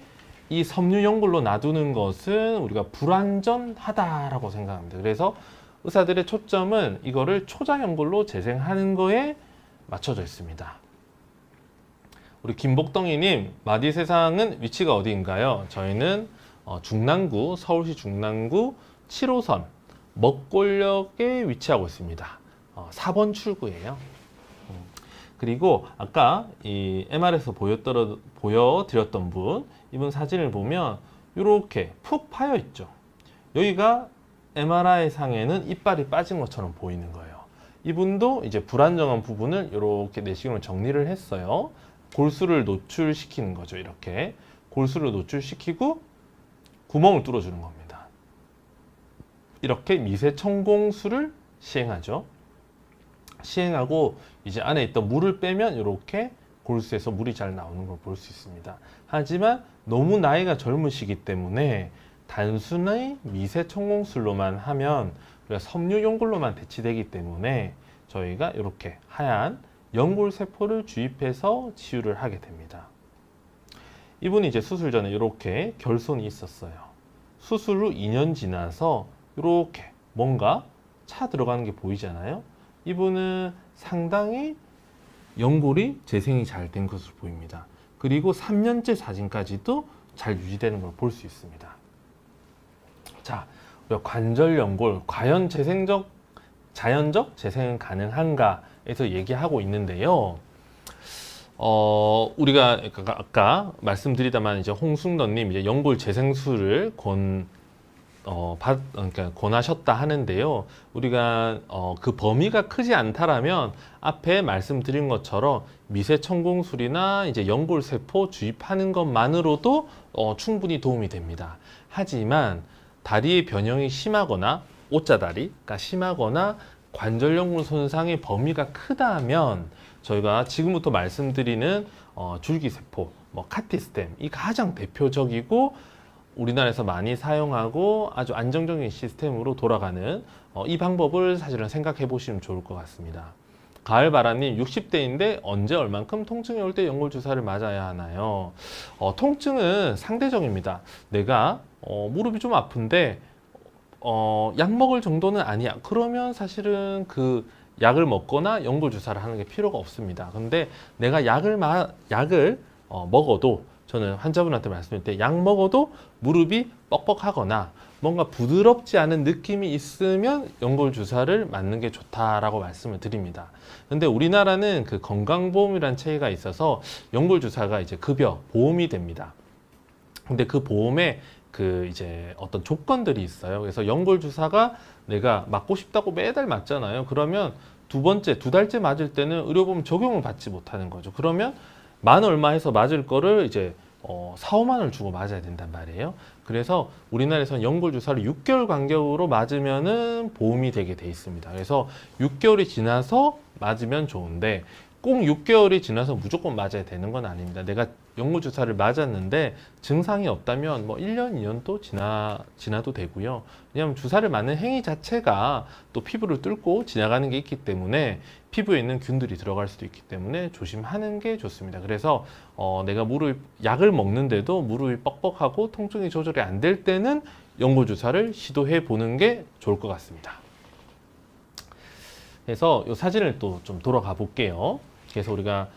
이 섬유연골로 놔두는 것은 우리가 불완전하다라고 생각합니다. 그래서 의사들의 초점은 이거를 초자연골로 재생하는 거에 맞춰져 있습니다. 우리 김복덩이님, 마디세상은 위치가 어디인가요? 저희는 중랑구, 서울시 중랑구 7호선 먹골역에 위치하고 있습니다. 4번 출구예요. 그리고 아까 이 MR에서 보여드렸던 분, 이분 사진을 보면 이렇게 푹 파여 있죠. 여기가 MRI 상에는 이빨이 빠진 것처럼 보이는 거예요. 이분도 이제 불안정한 부분을 이렇게 내시경으로 정리를 했어요. 골수를 노출시키는 거죠. 이렇게 골수를 노출시키고 구멍을 뚫어주는 겁니다. 이렇게 미세천공술을 시행하죠. 시행하고 이제 안에 있던 물을 빼면 이렇게 골수에서 물이 잘 나오는 걸 볼 수 있습니다. 하지만 너무 나이가 젊으시기 때문에 단순히 미세천공술로만 하면 우리가 섬유연골로만 대치되기 때문에 저희가 이렇게 하얀 연골세포를 주입해서 치유를 하게 됩니다. 이분이 이제 수술 전에 이렇게 결손이 있었어요. 수술 후 2년 지나서 이렇게 뭔가 차 들어가는 게 보이잖아요. 이분은 상당히 연골이 재생이 잘 된 것으로 보입니다. 그리고 3년째 사진까지도 잘 유지되는 걸 볼 수 있습니다. 자, 우리가 관절연골, 과연 자연적 재생은 가능한가에서 얘기하고 있는데요. 우리가 아까 말씀드리다만 이제 홍승덕님 이제 연골 재생술을 권하셨다 하는데요. 우리가 그 범위가 크지 않다라면 앞에 말씀드린 것처럼 미세천공술이나 이제 연골세포 주입하는 것만으로도 충분히 도움이 됩니다. 하지만 다리의 변형이 심하거나 오자다리가 심하거나 관절연골 손상의 범위가 크다면 저희가 지금부터 말씀드리는 줄기세포, 카티스템 이 가장 대표적이고 우리나라에서 많이 사용하고 아주 안정적인 시스템으로 돌아가는 이 방법을 사실은 생각해 보시면 좋을 것 같습니다. 가을바라님 60대인데 언제 얼만큼 통증이 올 때 연골주사를 맞아야 하나요? 통증은 상대적입니다. 내가 무릎이 좀 아픈데 약 먹을 정도는 아니야. 그러면 사실은 그 약을 먹거나 연골주사를 하는 게 필요가 없습니다. 근데 내가 약을 먹어도 저는 환자분한테 말씀드릴 때 약 먹어도 무릎이 뻑뻑하거나 뭔가 부드럽지 않은 느낌이 있으면 연골주사를 맞는 게 좋다라고 말씀을 드립니다. 근데 우리나라는 그 건강보험이라는 체계가 있어서 연골주사가 이제 급여, 보험이 됩니다. 근데 그 보험에 그 이제 어떤 조건들이 있어요. 그래서 연골주사가 내가 맞고 싶다고 매달 맞잖아요. 그러면 두 달째 맞을 때는 의료보험 적용을 받지 못하는 거죠. 그러면 만 얼마 해서 맞을 거를 이제 4, 5만 원을 주고 맞아야 된단 말이에요. 그래서 우리나라에서는 연골주사를 6개월 간격으로 맞으면은 보험이 되게 돼 있습니다. 그래서 6개월이 지나서 맞으면 좋은데 꼭 6개월이 지나서 무조건 맞아야 되는 건 아닙니다. 내가 연골주사를 맞았는데 증상이 없다면 1년, 2년도 지나도 되고요. 왜냐하면 주사를 맞는 행위 자체가 또 피부를 뚫고 지나가는 게 있기 때문에 피부에 있는 균들이 들어갈 수도 있기 때문에 조심하는 게 좋습니다. 그래서 내가 약을 먹는데도 무릎이 뻑뻑하고 통증이 조절이 안 될 때는 연골주사를 시도해 보는 게 좋을 것 같습니다. 그래서 이 사진을 또 좀 돌아가 볼게요. 그래서 우리가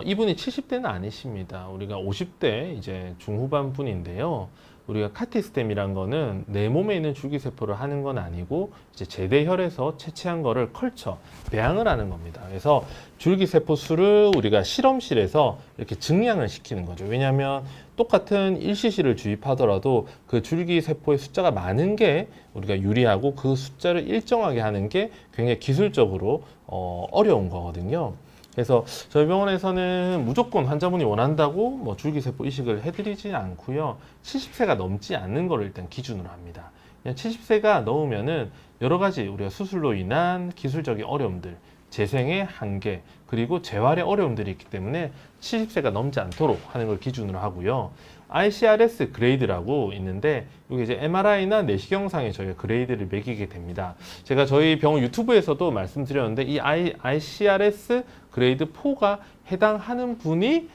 이분이 70대는 아니십니다. 우리가 50대 이제 중후반 분인데요. 우리가 카티스템이란 거는 내 몸에 있는 줄기세포를 하는 건 아니고 이제 제대혈에서 채취한 거를 컬처, 배양을 하는 겁니다. 그래서 줄기세포 수를 우리가 실험실에서 이렇게 증량을 시키는 거죠. 왜냐하면 똑같은 1cc를 주입하더라도 그 줄기세포의 숫자가 많은 게 우리가 유리하고 그 숫자를 일정하게 하는 게 굉장히 기술적으로 어려운 거거든요. 그래서 저희 병원에서는 무조건 환자분이 원한다고 뭐 줄기세포 이식을 해드리지 않고요. 70세가 넘지 않는 거를 일단 기준으로 합니다. 그냥 70세가 넘으면은 여러 가지 우리가 수술로 인한 기술적인 어려움들, 재생의 한계, 그리고 재활의 어려움들이 있기 때문에 70세가 넘지 않도록 하는 걸 기준으로 하고요. ICRS 그레이드라고 있는데 이게 이제 MRI나 내시경상에 저희가 그레이드를 매기게 됩니다. 제가 저희 병원 유튜브에서도 말씀드렸는데 이 ICRS 그레이드 4가 해당하는 분이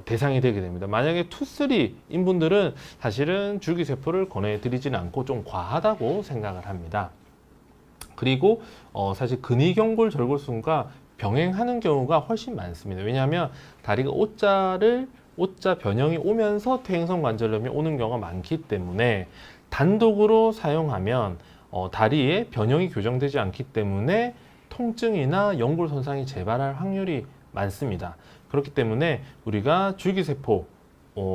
대상이 되게 됩니다. 만약에 2, 3인 분들은 사실은 줄기세포를 권해드리지는 않고 좀 과하다고 생각을 합니다. 그리고 사실 근위경골 절골순과 병행하는 경우가 훨씬 많습니다. 왜냐하면 다리가 O자 변형이 오면서 퇴행성 관절염이 오는 경우가 많기 때문에 단독으로 사용하면 다리에 변형이 교정되지 않기 때문에 통증이나 연골 손상이 재발할 확률이 많습니다. 그렇기 때문에 우리가 줄기세포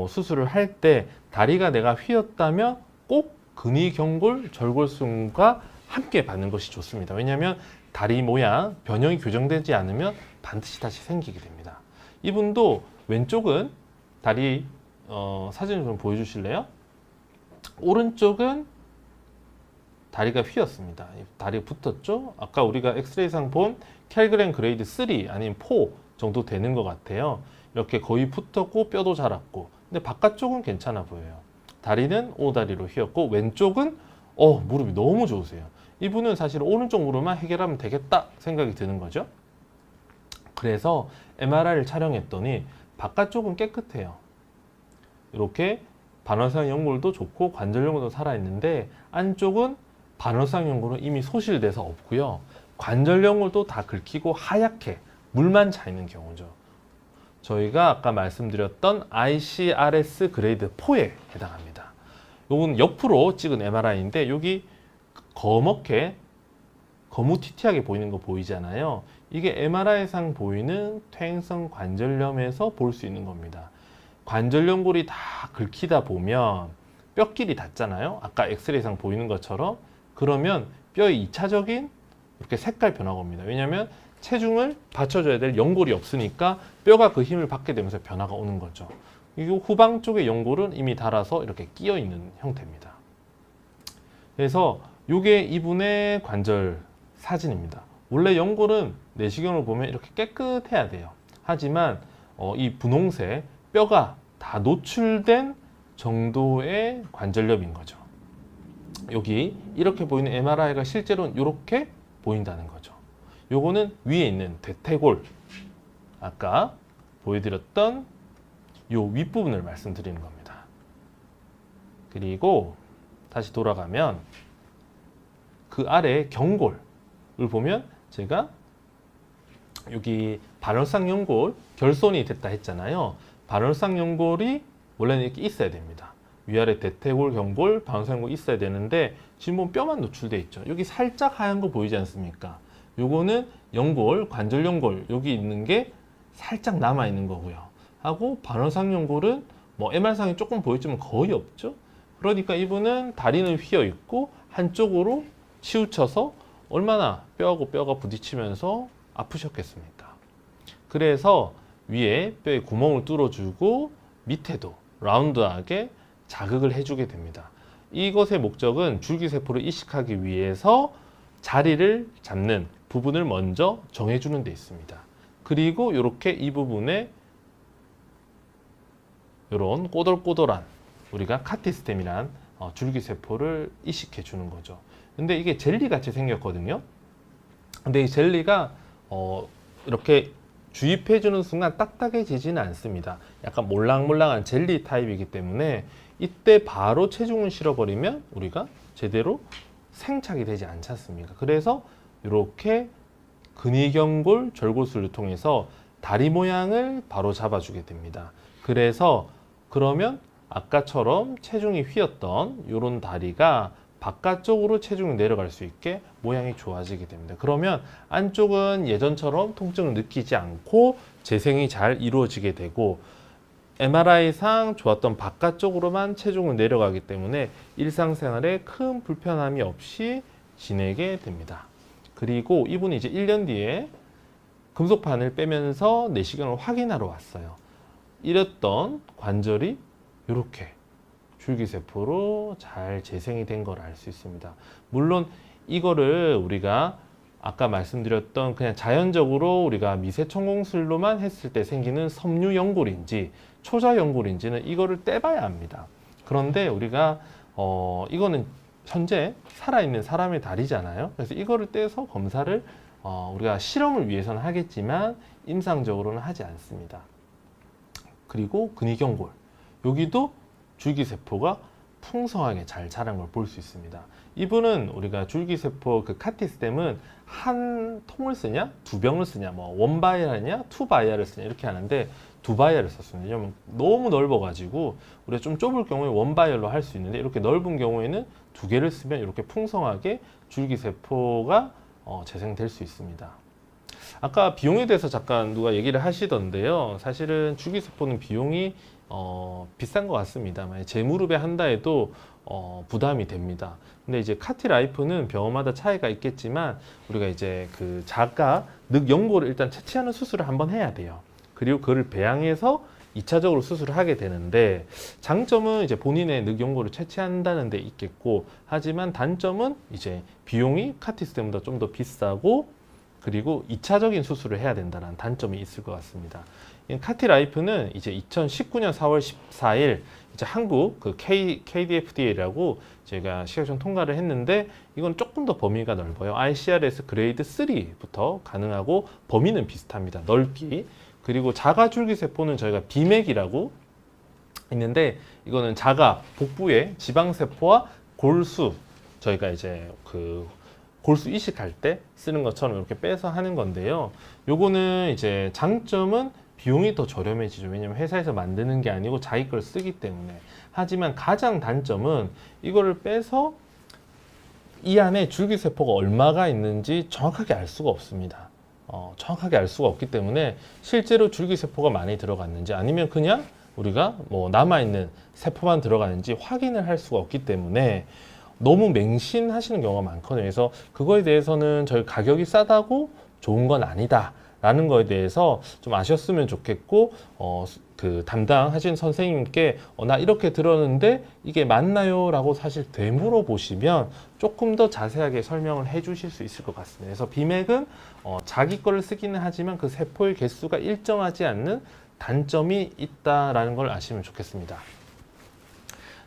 수술을 할 때 다리가 내가 휘었다면 꼭 근위경골 절골순과 함께 받는 것이 좋습니다. 왜냐하면 다리 모양 변형이 교정되지 않으면 반드시 다시 생기게 됩니다. 이분도 왼쪽은 다리 사진을 좀 보여주실래요? 오른쪽은 다리가 휘었습니다. 다리가 붙었죠? 아까 우리가 엑스레이상 본 캘그램 그레이드 3 아니면 4 정도 되는 것 같아요. 이렇게 거의 붙었고 뼈도 자랐고 근데 바깥쪽은 괜찮아 보여요. 다리는 오다리로 휘었고 왼쪽은 무릎이 너무 좋으세요. 이분은 사실 오른쪽 무릎만 해결하면 되겠다 생각이 드는 거죠. 그래서 MRI를 촬영했더니 바깥쪽은 깨끗해요. 이렇게 반월상 연골도 좋고 관절 연골도 살아있는데 안쪽은 반월상 연골은 이미 소실돼서 없고요. 관절 연골도 다 긁히고 하얗게 물만 차 있는 경우죠. 저희가 아까 말씀드렸던 ICRS 그레이드 4에 해당합니다. 요건 옆으로 찍은 MRI인데 여기 거뭇게 거무튀튀하게 보이는 거 보이잖아요. 이게 MRI상 보이는 퇴행성 관절염에서 볼 수 있는 겁니다. 관절연골이 다 긁히다 보면 뼈끼리 닿잖아요. 아까 엑스레이상 보이는 것처럼. 그러면 뼈의 2차적인 이렇게 색깔 변화가 옵니다. 왜냐하면 체중을 받쳐줘야 될 연골이 없으니까 뼈가 그 힘을 받게 되면서 변화가 오는 거죠. 이 후방 쪽의 연골은 이미 닳아서 이렇게 끼어 있는 형태입니다. 그래서 이게 이분의 관절 사진입니다. 원래 연골은 내시경을 보면 이렇게 깨끗해야 돼요. 하지만 이 분홍색 뼈가 다 노출된 정도의 관절염인 거죠. 여기 이렇게 보이는 MRI가 실제로는 이렇게 보인다는 거죠. 요거는 위에 있는 대퇴골, 아까 보여드렸던 요 윗부분을 말씀드리는 겁니다. 그리고 다시 돌아가면 그 아래 경골을 보면 제가 여기 반월상 연골 결손이 됐다 했잖아요. 반월상 연골이 원래는 이렇게 있어야 됩니다. 위아래 대퇴골, 경골, 반월상 연골 있어야 되는데 지금 보면 뼈만 노출돼 있죠. 여기 살짝 하얀 거 보이지 않습니까? 요거는 연골, 관절 연골 여기 있는 게 살짝 남아 있는 거고요. 하고 반월상 연골은 뭐 MR상이 조금 보였지만 거의 없죠. 그러니까 이분은 다리는 휘어 있고 한쪽으로 치우쳐서 얼마나 뼈하고 뼈가 부딪히면서 아프셨겠습니까? 그래서 위에 뼈에 구멍을 뚫어주고 밑에도 라운드하게 자극을 해주게 됩니다. 이것의 목적은 줄기세포를 이식하기 위해서 자리를 잡는 부분을 먼저 정해주는 데 있습니다. 그리고 이렇게 이 부분에 이런 꼬들꼬들한 우리가 카티스템이란 줄기세포를 이식해 주는 거죠. 근데 이게 젤리 같이 생겼거든요. 근데 이 젤리가 이렇게 주입해 주는 순간 딱딱해지지는 않습니다. 약간 몰랑몰랑한 젤리 타입이기 때문에 이때 바로 체중을 실어버리면 우리가 제대로 생착이 되지 않지 않습니까? 그래서 이렇게 근위경골 절골술을 통해서 다리 모양을 바로 잡아주게 됩니다. 그래서 그러면 아까처럼 체중이 휘었던 이런 다리가 바깥쪽으로 체중이 내려갈 수 있게 모양이 좋아지게 됩니다. 그러면 안쪽은 예전처럼 통증을 느끼지 않고 재생이 잘 이루어지게 되고 MRI상 좋았던 바깥쪽으로만 체중을 내려가기 때문에 일상생활에 큰 불편함이 없이 지내게 됩니다. 그리고 이분이 이제 1년 뒤에 금속판을 빼면서 내시경을 확인하러 왔어요. 이랬던 관절이 이렇게 줄기세포로 잘 재생이 된 걸 알 수 있습니다. 물론 이거를 우리가 아까 말씀드렸던 그냥 자연적으로 우리가 미세천공술로만 했을 때 생기는 섬유연골인지 초자연골인지는 이거를 떼봐야 합니다. 그런데 우리가 이거는 현재 살아있는 사람의 다리잖아요. 그래서 이거를 떼서 검사를 우리가 실험을 위해서는 하겠지만 임상적으로는 하지 않습니다. 그리고 근위경골, 여기도 줄기세포가 풍성하게 잘 자란 걸 볼 수 있습니다. 이분은 우리가 줄기세포 그 카티스템은 한 통을 쓰냐, 두 병을 쓰냐, 뭐 원바이알이냐, 투바이알을 쓰냐 이렇게 하는데 두 바이알을 썼습니다. 왜냐면 너무 넓어가지고 우리가 좀 좁을 경우에 원바이알로 할 수 있는데 이렇게 넓은 경우에는 두 개를 쓰면 이렇게 풍성하게 줄기세포가 재생될 수 있습니다. 아까 비용에 대해서 잠깐 누가 얘기를 하시던데요. 사실은 줄기세포는 비용이 비싼 것 같습니다. 만약 제 무릎에 한다 해도 부담이 됩니다. 근데 이제 카티라이프는 병원마다 차이가 있겠지만 우리가 이제 그 자가 늑연골을 일단 채취하는 수술을 한번 해야 돼요. 그리고 그걸 배양해서 2차적으로 수술을 하게 되는데 장점은 이제 본인의 늑연골을 채취한다는 데 있겠고 하지만 단점은 이제 비용이 카티스템보다 좀 더 비싸고 그리고 2차적인 수술을 해야 된다는 단점이 있을 것 같습니다. 카티라이프는 이제 2019년 4월 14일 이제 한국 그 KDFDA라고 제가 식약청 통과를 했는데 이건 조금 더 범위가 넓어요. ICRS 그레이드 3부터 가능하고 범위는 비슷합니다. 넓기. 그리고 자가 줄기세포는 저희가 비맥이라고 있는데 이거는 자가 복부의 지방세포와 골수 저희가 이제 그 골수 이식할 때 쓰는 것처럼 이렇게 빼서 하는 건데요. 요거는 이제 장점은 비용이 더 저렴해지죠. 왜냐면 회사에서 만드는 게 아니고 자기 걸 쓰기 때문에. 하지만 가장 단점은 이거를 빼서 이 안에 줄기세포가 얼마가 있는지 정확하게 알 수가 없습니다. 정확하게 알 수가 없기 때문에 실제로 줄기세포가 많이 들어갔는지 아니면 그냥 우리가 뭐 남아있는 세포만 들어가는지 확인을 할 수가 없기 때문에 너무 맹신하시는 경우가 많거든요. 그래서 그거에 대해서는 저희 가격이 싸다고 좋은 건 아니다 라는 거에 대해서 좀 아셨으면 좋겠고 그 담당하신 선생님께 나 이렇게 들었는데 이게 맞나요? 라고 사실 되물어 보시면 조금 더 자세하게 설명을 해 주실 수 있을 것 같습니다. 그래서 비맥은 자기 거를 쓰기는 하지만 그 세포의 개수가 일정하지 않는 단점이 있다라는 걸 아시면 좋겠습니다.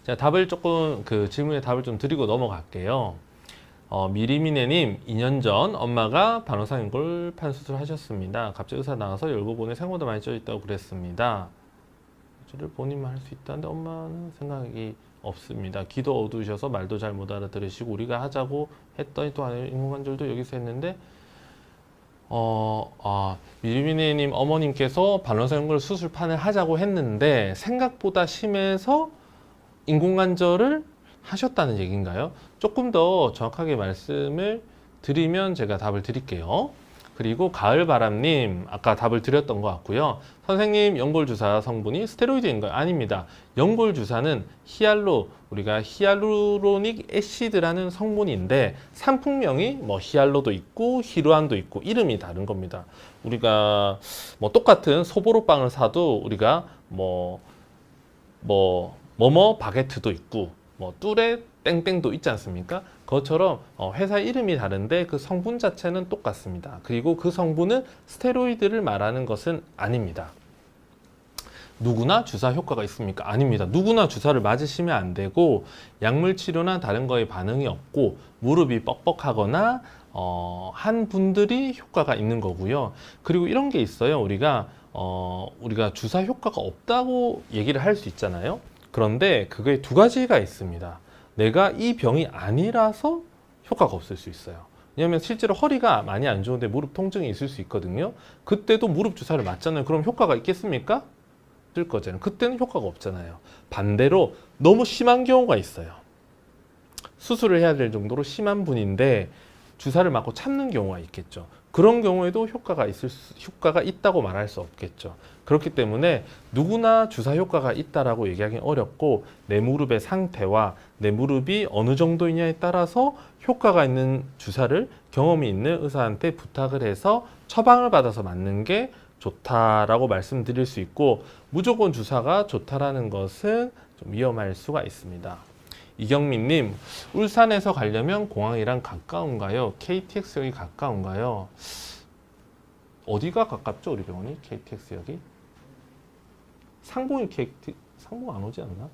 자, 답을 조금 그 질문에 답을 좀 드리고 넘어갈게요. 미리미네님, 2년 전 엄마가 반원상연골 수술을 하셨습니다. 갑자기 의사 나와서 열고보내 생각보다 많이 쪄 있다고 그랬습니다. 저를 본인만 할 수 있다는데 엄마는 생각이 없습니다. 귀도 어두우셔서 말도 잘 못 알아들으시고 우리가 하자고 했더니 또 인공관절도 여기서 했는데 미리미네님 어머님께서 반원상연골 수술판을 하자고 했는데 생각보다 심해서 인공관절을 하셨다는 얘기인가요? 조금 더 정확하게 말씀을 드리면 제가 답을 드릴게요. 그리고 가을바람님 아까 답을 드렸던 것 같고요. 선생님 연골주사 성분이 스테로이드인가요? 아닙니다. 연골주사는 우리가 히알루로닉 애시드라는 성분인데 상품명이 뭐 히알로도 있고 히루안도 있고 이름이 다른 겁니다. 우리가 뭐 똑같은 소보로빵을 사도 우리가 뭐뭐 바게트도 있고 뭐 뚜레 땡땡도 있지 않습니까? 그것처럼 회사 이름이 다른데 그 성분 자체는 똑같습니다. 그리고 그 성분은 스테로이드를 말하는 것은 아닙니다. 누구나 주사 효과가 있습니까? 아닙니다. 누구나 주사를 맞으시면 안 되고 약물 치료나 다른 거에 반응이 없고 무릎이 뻑뻑하거나 한 분들이 효과가 있는 거고요. 그리고 이런 게 있어요. 우리가 주사 효과가 없다고 얘기를 할 수 있잖아요. 그런데 그게 두 가지가 있습니다. 내가 이 병이 아니라서 효과가 없을 수 있어요. 왜냐하면 실제로 허리가 많이 안 좋은데 무릎 통증이 있을 수 있거든요. 그때도 무릎 주사를 맞잖아요. 그럼 효과가 있겠습니까? 뜰 거잖아요. 그때는 효과가 없잖아요. 반대로 너무 심한 경우가 있어요. 수술을 해야 될 정도로 심한 분인데 주사를 맞고 참는 경우가 있겠죠. 그런 경우에도 효과가 있다고 말할 수 없겠죠. 그렇기 때문에 누구나 주사 효과가 있다라고 얘기하기 어렵고 내 무릎의 상태와 내 무릎이 어느 정도이냐에 따라서 효과가 있는 주사를 경험이 있는 의사한테 부탁을 해서 처방을 받아서 맞는 게 좋다라고 말씀드릴 수 있고 무조건 주사가 좋다라는 것은 좀 위험할 수가 있습니다. 이경민님, 울산에서 가려면 공항이랑 가까운가요? KTX역이 가까운가요? 어디가 가깝죠? 우리 병원이? KTX역이? 상봉 안 오지 않나?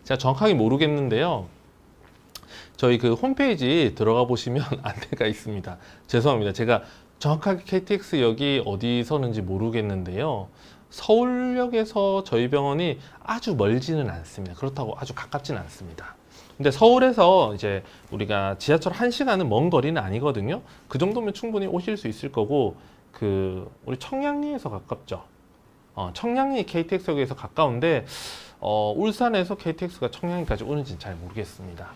제가 정확하게 모르겠는데요. 저희 그 홈페이지 들어가 보시면 안내가 있습니다. 죄송합니다. 제가 정확하게 KTX역이 어디 서는지 모르겠는데요. 서울역에서 저희 병원이 아주 멀지는 않습니다. 그렇다고 아주 가깝지는 않습니다. 근데 서울에서 이제 우리가 지하철 1시간은 먼 거리는 아니거든요. 그 정도면 충분히 오실 수 있을 거고, 우리 청량리에서 가깝죠. 청량리 KTX역에서 가까운데, 울산에서 KTX가 청량리까지 오는지는 잘 모르겠습니다.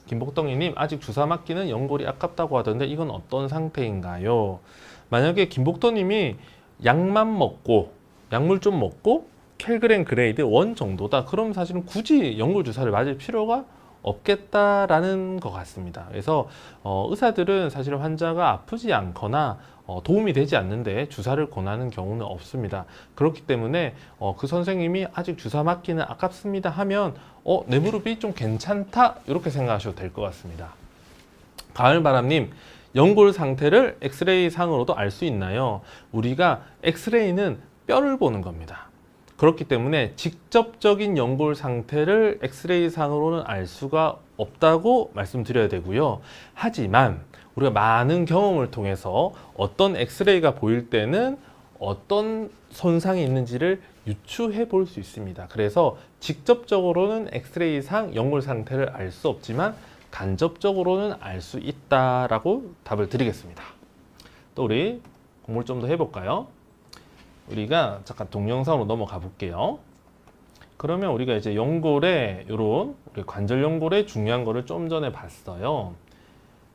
김복덩이님, 아직 주사 맞기는 연골이 아깝다고 하던데 이건 어떤 상태인가요? 만약에 김복덩님이 약만 먹고 약물 좀 먹고 켈그램 그레이드 1 정도다. 그럼 사실은 굳이 연골 주사를 맞을 필요가 없겠다라는 것 같습니다. 그래서 의사들은 사실 환자가 아프지 않거나 도움이 되지 않는데 주사를 권하는 경우는 없습니다. 그렇기 때문에 그 선생님이 아직 주사 맞기는 아깝습니다 하면 내 무릎이 좀 괜찮다 이렇게 생각하셔도 될 것 같습니다. 가을바람님, 연골 상태를 엑스레이 상으로도 알 수 있나요? 우리가 엑스레이는 뼈를 보는 겁니다. 그렇기 때문에 직접적인 연골 상태를 엑스레이 상으로는 알 수가 없다고 말씀드려야 되고요. 하지만 우리가 많은 경험을 통해서 어떤 엑스레이가 보일 때는 어떤 손상이 있는지를 유추해 볼 수 있습니다. 그래서 직접적으로는 엑스레이 상 연골 상태를 알 수 없지만 간접적으로는 알 수 있다라고 답을 드리겠습니다. 또 우리 공부를 좀 더 해볼까요? 우리가 잠깐 동영상으로 넘어가 볼게요. 그러면 우리가 이제 연골에 우리 관절 연골의 중요한 거를 좀 전에 봤어요.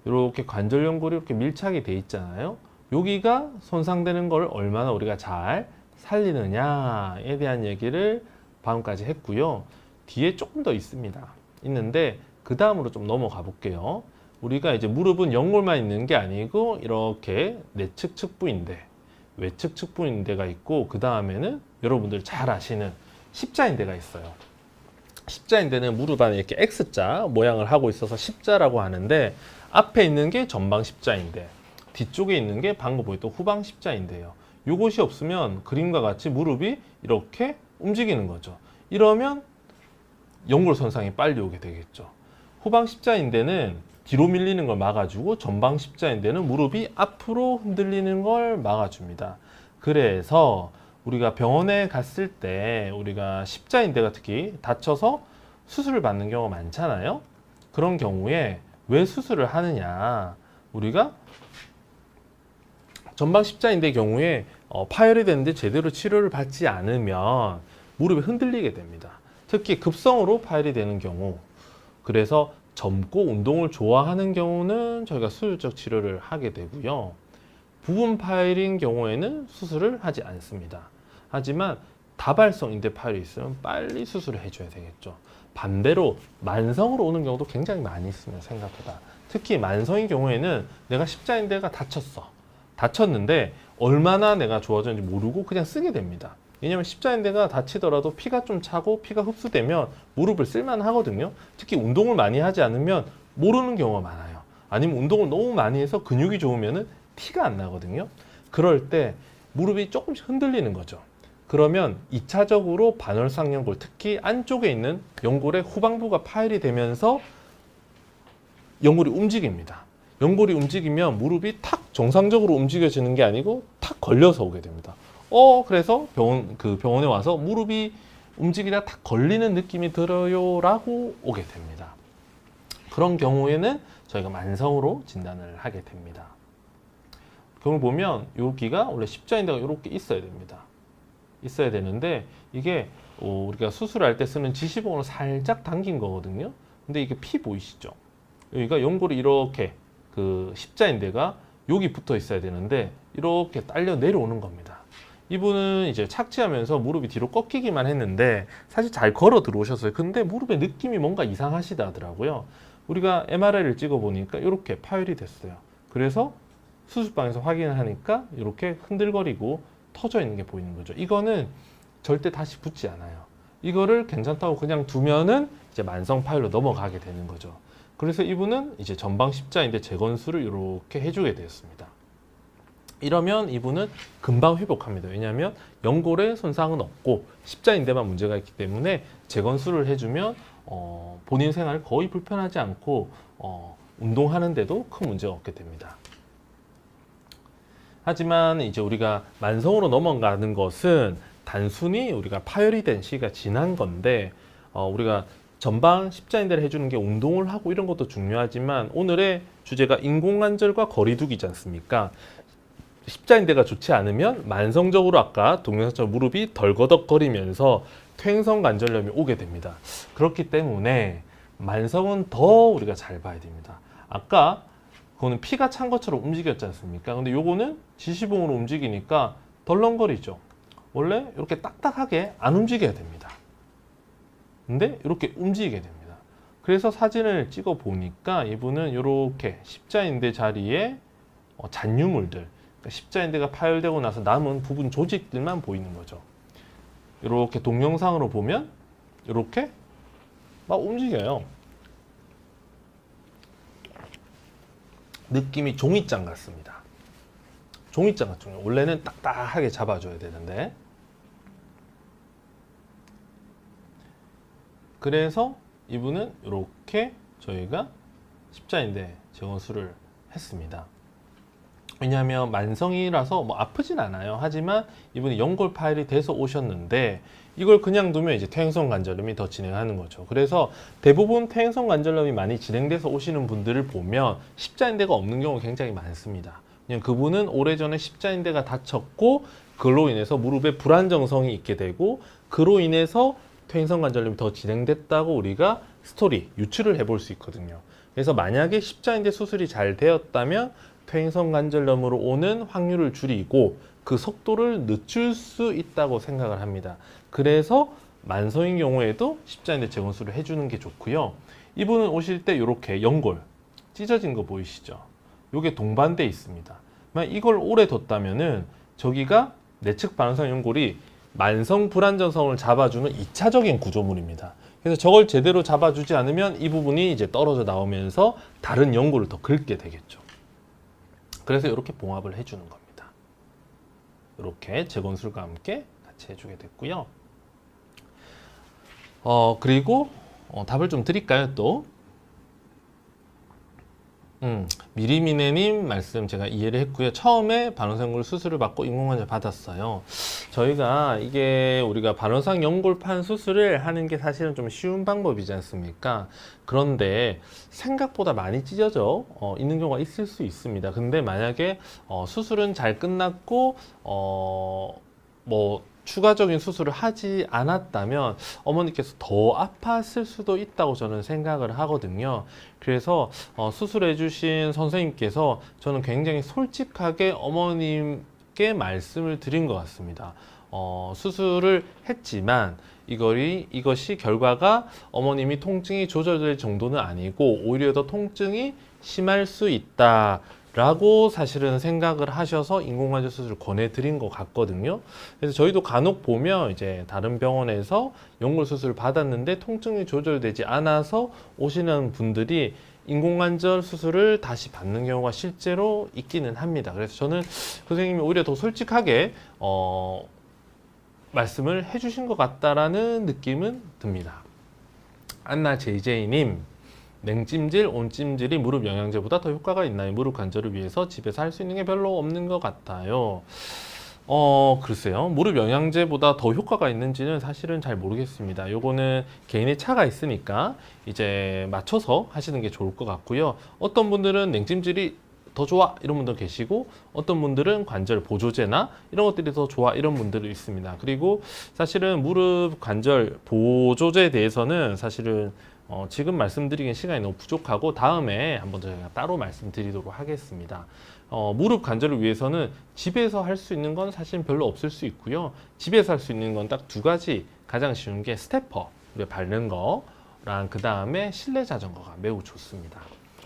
이렇게 관절 연골이 이렇게 밀착이 돼 있잖아요. 여기가 손상되는 걸 얼마나 우리가 잘 살리느냐에 대한 얘기를 방금까지 했고요. 뒤에 조금 더 있는데 그 다음으로 좀 넘어가 볼게요. 우리가 이제 무릎은 연골만 있는 게 아니고 이렇게 내측 측부인대, 외측 측부인대가 있고 그 다음에는 여러분들 잘 아시는 십자인대가 있어요. 십자인대는 무릎 안에 이렇게 X자 모양을 하고 있어서 십자라고 하는데 앞에 있는 게 전방 십자인대, 뒤쪽에 있는 게 방금 보였던 후방 십자인대예요. 이것이 없으면 그림과 같이 무릎이 이렇게 움직이는 거죠. 이러면 연골 손상이 빨리 오게 되겠죠. 후방 십자인대는 뒤로 밀리는 걸 막아주고 전방 십자인대는 무릎이 앞으로 흔들리는 걸 막아줍니다. 그래서 우리가 병원에 갔을 때 우리가 십자인대가 특히 다쳐서 수술을 받는 경우가 많잖아요. 그런 경우에 왜 수술을 하느냐? 우리가 전방 십자인대 경우에 파열이 되는데 제대로 치료를 받지 않으면 무릎이 흔들리게 됩니다. 특히 급성으로 파열이 되는 경우, 그래서 젊고 운동을 좋아하는 경우는 저희가 수술적 치료를 하게 되고요. 부분 파열인 경우에는 수술을 하지 않습니다. 하지만 다발성 인대 파열이 있으면 빨리 수술을 해줘야 되겠죠. 반대로 만성으로 오는 경우도 굉장히 많이 있습니다. 생각보다. 특히 만성인 경우에는 내가 십자인대가 다쳤는데 얼마나 내가 좋아졌는지 모르고 그냥 쓰게 됩니다. 왜냐하면 십자인대가 다치더라도 피가 좀 차고 피가 흡수되면 무릎을 쓸만 하거든요. 특히 운동을 많이 하지 않으면 모르는 경우가 많아요. 아니면 운동을 너무 많이 해서 근육이 좋으면 티가 안 나거든요. 그럴 때 무릎이 조금씩 흔들리는 거죠. 그러면 2차적으로 반월상 연골, 특히 안쪽에 있는 연골의 후방부가 파열이 되면서 연골이 움직입니다. 연골이 움직이면 무릎이 탁 정상적으로 움직여지는 게 아니고 탁 걸려서 오게 됩니다. 그래서 병원에 와서 무릎이 움직이다 탁 걸리는 느낌이 들어요 라고 오게 됩니다. 그런 경우에는 저희가 만성으로 진단을 하게 됩니다. 그걸 보면 여기가 원래 십자인대가 이렇게 있어야 됩니다. 있어야 되는데 이게 우리가 수술할 때 쓰는 지시봉으로 살짝 당긴 거거든요. 근데 이게 피 보이시죠? 여기가 연골이 이렇게 그 십자인대가 여기 붙어 있어야 되는데 이렇게 딸려 내려오는 겁니다. 이분은 이제 착지하면서 무릎이 뒤로 꺾이기만 했는데 사실 잘 걸어 들어오셨어요. 근데 무릎에 느낌이 뭔가 이상하시다 하더라고요. 우리가 MRI를 찍어 보니까 이렇게 파열이 됐어요. 그래서 수술방에서 확인을 하니까 이렇게 흔들거리고 터져 있는 게 보이는 거죠. 이거는 절대 다시 붙지 않아요. 이거를 괜찮다고 그냥 두면은 이제 만성 파열로 넘어가게 되는 거죠. 그래서 이분은 이제 전방 십자인대 재건수를 이렇게 해주게 되었습니다. 이러면 이분은 금방 회복합니다. 왜냐하면 연골에 손상은 없고 십자인대만 문제가 있기 때문에 재건수를 해주면 본인 생활 거의 불편하지 않고 운동하는데도 큰 문제가 없게 됩니다. 하지만 이제 우리가 만성으로 넘어가는 것은 단순히 우리가 파열이 된 시기가 지난 건데 우리가 전방 십자인대를 해주는 게 운동을 하고 이런 것도 중요하지만 오늘의 주제가 인공관절과 거리두기지 않습니까? 십자인대가 좋지 않으면 만성적으로 아까 동영상처럼 무릎이 덜거덕거리면서 퇴행성 관절염이 오게 됩니다. 그렇기 때문에 만성은 더 우리가 잘 봐야 됩니다. 아까 그거는 피가 찬 것처럼 움직였지 않습니까? 근데 요거는 지시봉으로 움직이니까 덜렁거리죠. 원래 이렇게 딱딱하게 안 움직여야 됩니다. 근데 이렇게 움직이게 됩니다. 그래서 사진을 찍어 보니까 이분은 이렇게 십자인대 자리에 잔유물들, 그러니까 십자인대가 파열되고 나서 남은 부분 조직들만 보이는 거죠. 이렇게 동영상으로 보면 이렇게 막 움직여요. 느낌이 종이장 같습니다. 종이장 같은 경우 원래는 딱딱하게 잡아줘야 되는데 그래서 이분은 이렇게 저희가 십자인대 재건수를 했습니다. 왜냐하면 만성이라서 뭐 아프진 않아요. 하지만 이분이 연골 파열이 돼서 오셨는데 이걸 그냥 두면 이제 퇴행성 관절염이 더 진행하는 거죠. 그래서 대부분 퇴행성 관절염이 많이 진행돼서 오시는 분들을 보면 십자인대가 없는 경우가 굉장히 많습니다. 그냥 그분은 오래전에 십자인대가 다쳤고 그로 인해서 무릎에 불안정성이 있게 되고 그로 인해서 퇴행성 관절염이 더 진행됐다고 우리가 스토리 유추를 해볼 수 있거든요. 그래서 만약에 십자인대 수술이 잘 되었다면 퇴행성 관절염으로 오는 확률을 줄이고 그 속도를 늦출 수 있다고 생각을 합니다. 그래서 만성인 경우에도 십자인대 재건수를 해주는 게 좋고요. 이분은 오실 때 이렇게 연골 찢어진 거 보이시죠? 이게 동반돼 있습니다. 만약 이걸 오래 뒀다면은 저기가 내측 반응성 연골이 만성 불안정성을 잡아주는 2차적인 구조물입니다. 그래서 저걸 제대로 잡아주지 않으면 이 부분이 이제 떨어져 나오면서 다른 연골을 더 긁게 되겠죠. 그래서 이렇게 봉합을 해주는 겁니다. 이렇게 재건술과 함께 같이 해주게 됐고요. 그리고 답을 좀 드릴까요 또? 미리미네님 말씀 제가 이해를 했고요. 처음에 반원상골 수술을 받고 인공관절 받았어요. 저희가 이게 우리가 반원상 연골판 수술을 하는 게 사실은 좀 쉬운 방법이지 않습니까? 그런데 생각보다 많이 찢어져 있는 경우가 있을 수 있습니다. 근데 만약에 수술은 잘 끝났고 뭐 추가적인 수술을 하지 않았다면 어머니께서 더 아팠을 수도 있다고 저는 생각을 하거든요. 그래서 수술해 주신 선생님께서 저는 굉장히 솔직하게 어머님께 말씀을 드린 것 같습니다. 수술을 했지만 이것이 결과가 어머님이 통증이 조절될 정도는 아니고 오히려 더 통증이 심할 수 있다 라고 사실은 생각을 하셔서 인공관절 수술을 권해드린 것 같거든요. 그래서 저희도 간혹 보면 이제 다른 병원에서 연골 수술을 받았는데 통증이 조절되지 않아서 오시는 분들이 인공관절 수술을 다시 받는 경우가 실제로 있기는 합니다. 그래서 저는 선생님이 오히려 더 솔직하게 말씀을 해주신 것 같다라는 느낌은 듭니다. 안나 JJ님, 냉찜질, 온찜질이 무릎 영양제보다 더 효과가 있나요? 무릎 관절을 위해서 집에서 할 수 있는 게 별로 없는 것 같아요. 글쎄요. 무릎 영양제보다 더 효과가 있는지는 사실은 잘 모르겠습니다. 요거는 개인의 차가 있으니까 이제 맞춰서 하시는 게 좋을 것 같고요. 어떤 분들은 냉찜질이 더 좋아 이런 분들 계시고, 어떤 분들은 관절 보조제나 이런 것들이 더 좋아 이런 분들이 있습니다. 그리고 사실은 무릎 관절 보조제에 대해서는 사실은 지금 말씀드리기엔 시간이 너무 부족하고 다음에 한번 저희가 따로 말씀드리도록 하겠습니다. 무릎 관절을 위해서는 집에서 할 수 있는 건 사실 별로 없을 수 있고요. 집에서 할 수 있는 건 딱 두 가지. 가장 쉬운 게 스테퍼, 우리가 밟는 거랑 그 다음에 실내 자전거가 매우 좋습니다.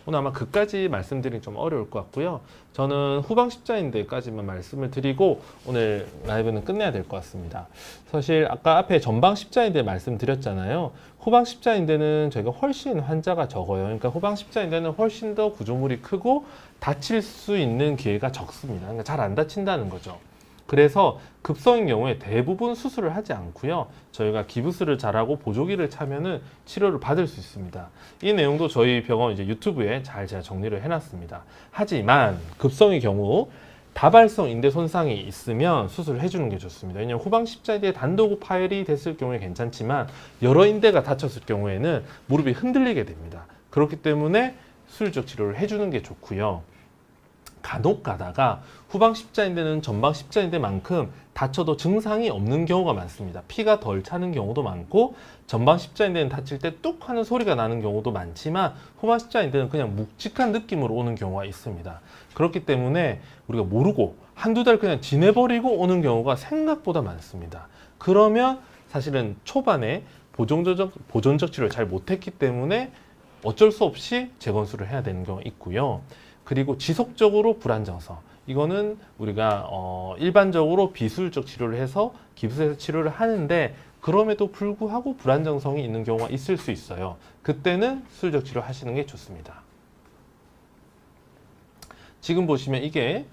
오늘 아마 그까지 말씀드리기 좀 어려울 것 같고요. 저는 후방 십자인대까지만 말씀을 드리고 오늘 라이브는 끝내야 될 것 같습니다. 사실 아까 앞에 전방 십자인대 말씀드렸잖아요. 후방 십자인대는 저희가 훨씬 환자가 적어요. 그러니까 후방 십자인대는 훨씬 더 구조물이 크고 다칠 수 있는 기회가 적습니다. 그러니까 잘 안 다친다는 거죠. 그래서 급성인 경우에 대부분 수술을 하지 않고요. 저희가 기부스를 잘하고 보조기를 차면은 치료를 받을 수 있습니다. 이 내용도 저희 병원 이제 유튜브에 잘 제가 정리를 해놨습니다. 하지만 급성의 경우 다발성 인대 손상이 있으면 수술을 해주는 게 좋습니다. 왜냐하면 후방 십자인대에 단도구 파열이 됐을 경우에 괜찮지만 여러 인대가 다쳤을 경우에는 무릎이 흔들리게 됩니다. 그렇기 때문에 수술적 치료를 해주는 게 좋고요. 간혹 가다가 후방 십자인대는 전방 십자인대만큼 다쳐도 증상이 없는 경우가 많습니다. 피가 덜 차는 경우도 많고, 전방 십자인대는 다칠 때 뚝 하는 소리가 나는 경우도 많지만 후방 십자인대는 그냥 묵직한 느낌으로 오는 경우가 있습니다. 그렇기 때문에 우리가 모르고 한두 달 그냥 지내버리고 오는 경우가 생각보다 많습니다. 그러면 사실은 초반에 보존적 치료를 잘 못했기 때문에 어쩔 수 없이 재건수를 해야 되는 경우가 있고요. 그리고 지속적으로 불안정성, 이거는 우리가 일반적으로 비수술적 치료를 해서 기부스에서 치료를 하는데 그럼에도 불구하고 불안정성이 있는 경우가 있을 수 있어요. 그때는 수술적 치료 하시는 게 좋습니다. 지금 보시면 이게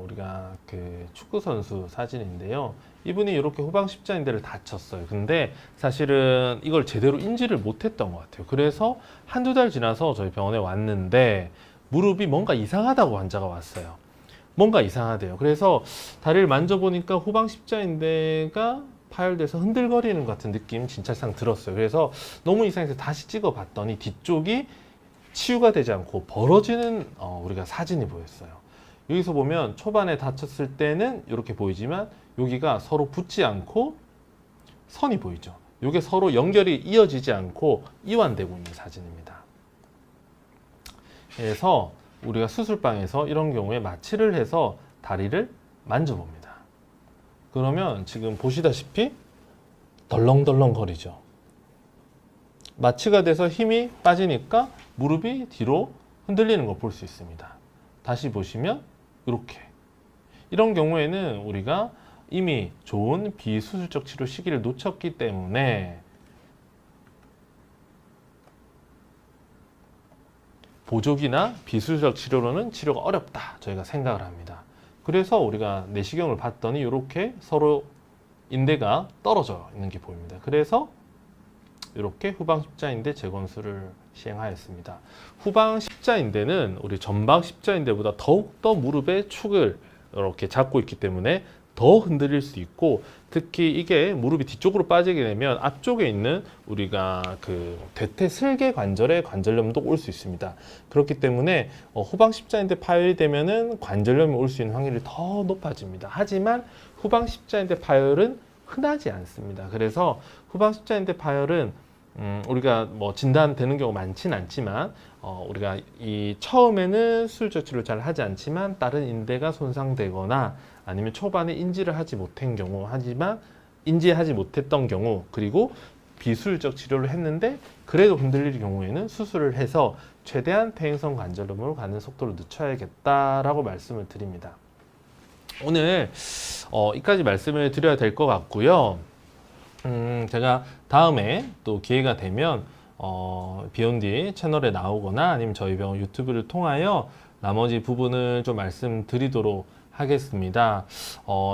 우리가 그 축구 선수 사진인데요. 이분이 이렇게 후방 십자인대를 다쳤어요. 근데 사실은 이걸 제대로 인지를 못했던 것 같아요. 그래서 한두 달 지나서 저희 병원에 왔는데 무릎이 뭔가 이상하다고 환자가 왔어요. 뭔가 이상하대요. 그래서 다리를 만져보니까 후방 십자인대가 파열돼서 흔들거리는 것 같은 느낌 진찰상 들었어요. 그래서 너무 이상해서 다시 찍어봤더니 뒤쪽이 치유가 되지 않고 벌어지는 우리가 사진이 보였어요. 여기서 보면 초반에 다쳤을 때는 이렇게 보이지만 여기가 서로 붙지 않고 선이 보이죠. 이게 서로 연결이 이어지지 않고 이완되고 있는 사진입니다. 그래서 우리가 수술방에서 이런 경우에 마취를 해서 다리를 만져봅니다. 그러면 지금 보시다시피 덜렁덜렁 거리죠. 마취가 돼서 힘이 빠지니까 무릎이 뒤로 흔들리는 걸 볼 수 있습니다. 다시 보시면 이렇게. 이런 경우에는 우리가 이미 좋은 비수술적 치료 시기를 놓쳤기 때문에 보조기나 비수술적 치료로는 치료가 어렵다 저희가 생각을 합니다. 그래서 우리가 내시경을 봤더니 이렇게 서로 인대가 떨어져 있는 게 보입니다. 그래서 이렇게 후방 십자인대 재건수를 시행하였습니다. 후방 십자인대는 우리 전방 십자인대보다 더욱더 무릎의 축을 이렇게 잡고 있기 때문에 더 흔들릴 수 있고, 특히 이게 무릎이 뒤쪽으로 빠지게 되면 앞쪽에 있는 우리가 그 대퇴 슬개 관절에 관절염도 올 수 있습니다. 그렇기 때문에 후방 십자인대 파열이 되면은 관절염이 올 수 있는 확률이 더 높아집니다. 하지만 후방 십자인대 파열은 흔하지 않습니다. 그래서 후방 십자인대 파열은 우리가 뭐 진단되는 경우 많지는 않지만 우리가 이 처음에는 수술적 치료를 잘 하지 않지만 다른 인대가 손상되거나 아니면 초반에 인지를 하지 못한 경우, 하지만 인지하지 못했던 경우, 그리고 비수술적 치료를 했는데 그래도 흔들릴 경우에는 수술을 해서 최대한 퇴행성 관절염으로 가는 속도를 늦춰야겠다라고 말씀을 드립니다. 오늘 이까지 말씀을 드려야 될 것 같고요. 제가 다음에 또 기회가 되면 비욘디 채널에 나오거나 아니면 저희 병원 유튜브를 통하여 나머지 부분을 좀 말씀드리도록 하겠습니다.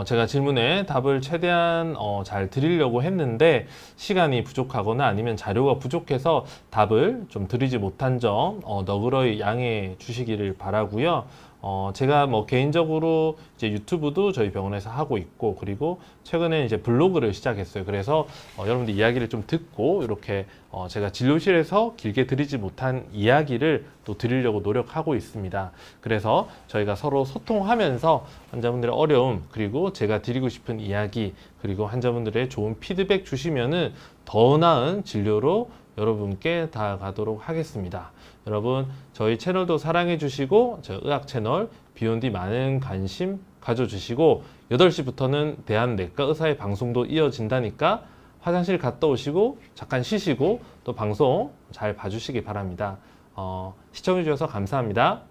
제가 질문에 답을 최대한 잘 드리려고 했는데 시간이 부족하거나 아니면 자료가 부족해서 답을 좀 드리지 못한 점 너그러이 양해해 주시기를 바라고요. 제가 뭐 개인적으로 이제 유튜브도 저희 병원에서 하고 있고, 그리고 최근에 이제 블로그를 시작했어요. 그래서 여러분들 이야기를 좀 듣고 이렇게 제가 진료실에서 길게 드리지 못한 이야기를 또 드리려고 노력하고 있습니다. 그래서 저희가 서로 소통하면서 환자분들의 어려움, 그리고 제가 드리고 싶은 이야기, 그리고 환자분들의 좋은 피드백 주시면은 더 나은 진료로 여러분께 다가가도록 하겠습니다. 여러분, 저희 채널도 사랑해 주시고, 저 의학 채널 비욘디 많은 관심 가져주시고, 8시부터는 대한내과 의사의 방송도 이어진다니까 화장실 갔다 오시고 잠깐 쉬시고 또 방송 잘 봐주시기 바랍니다. 시청해 주셔서 감사합니다.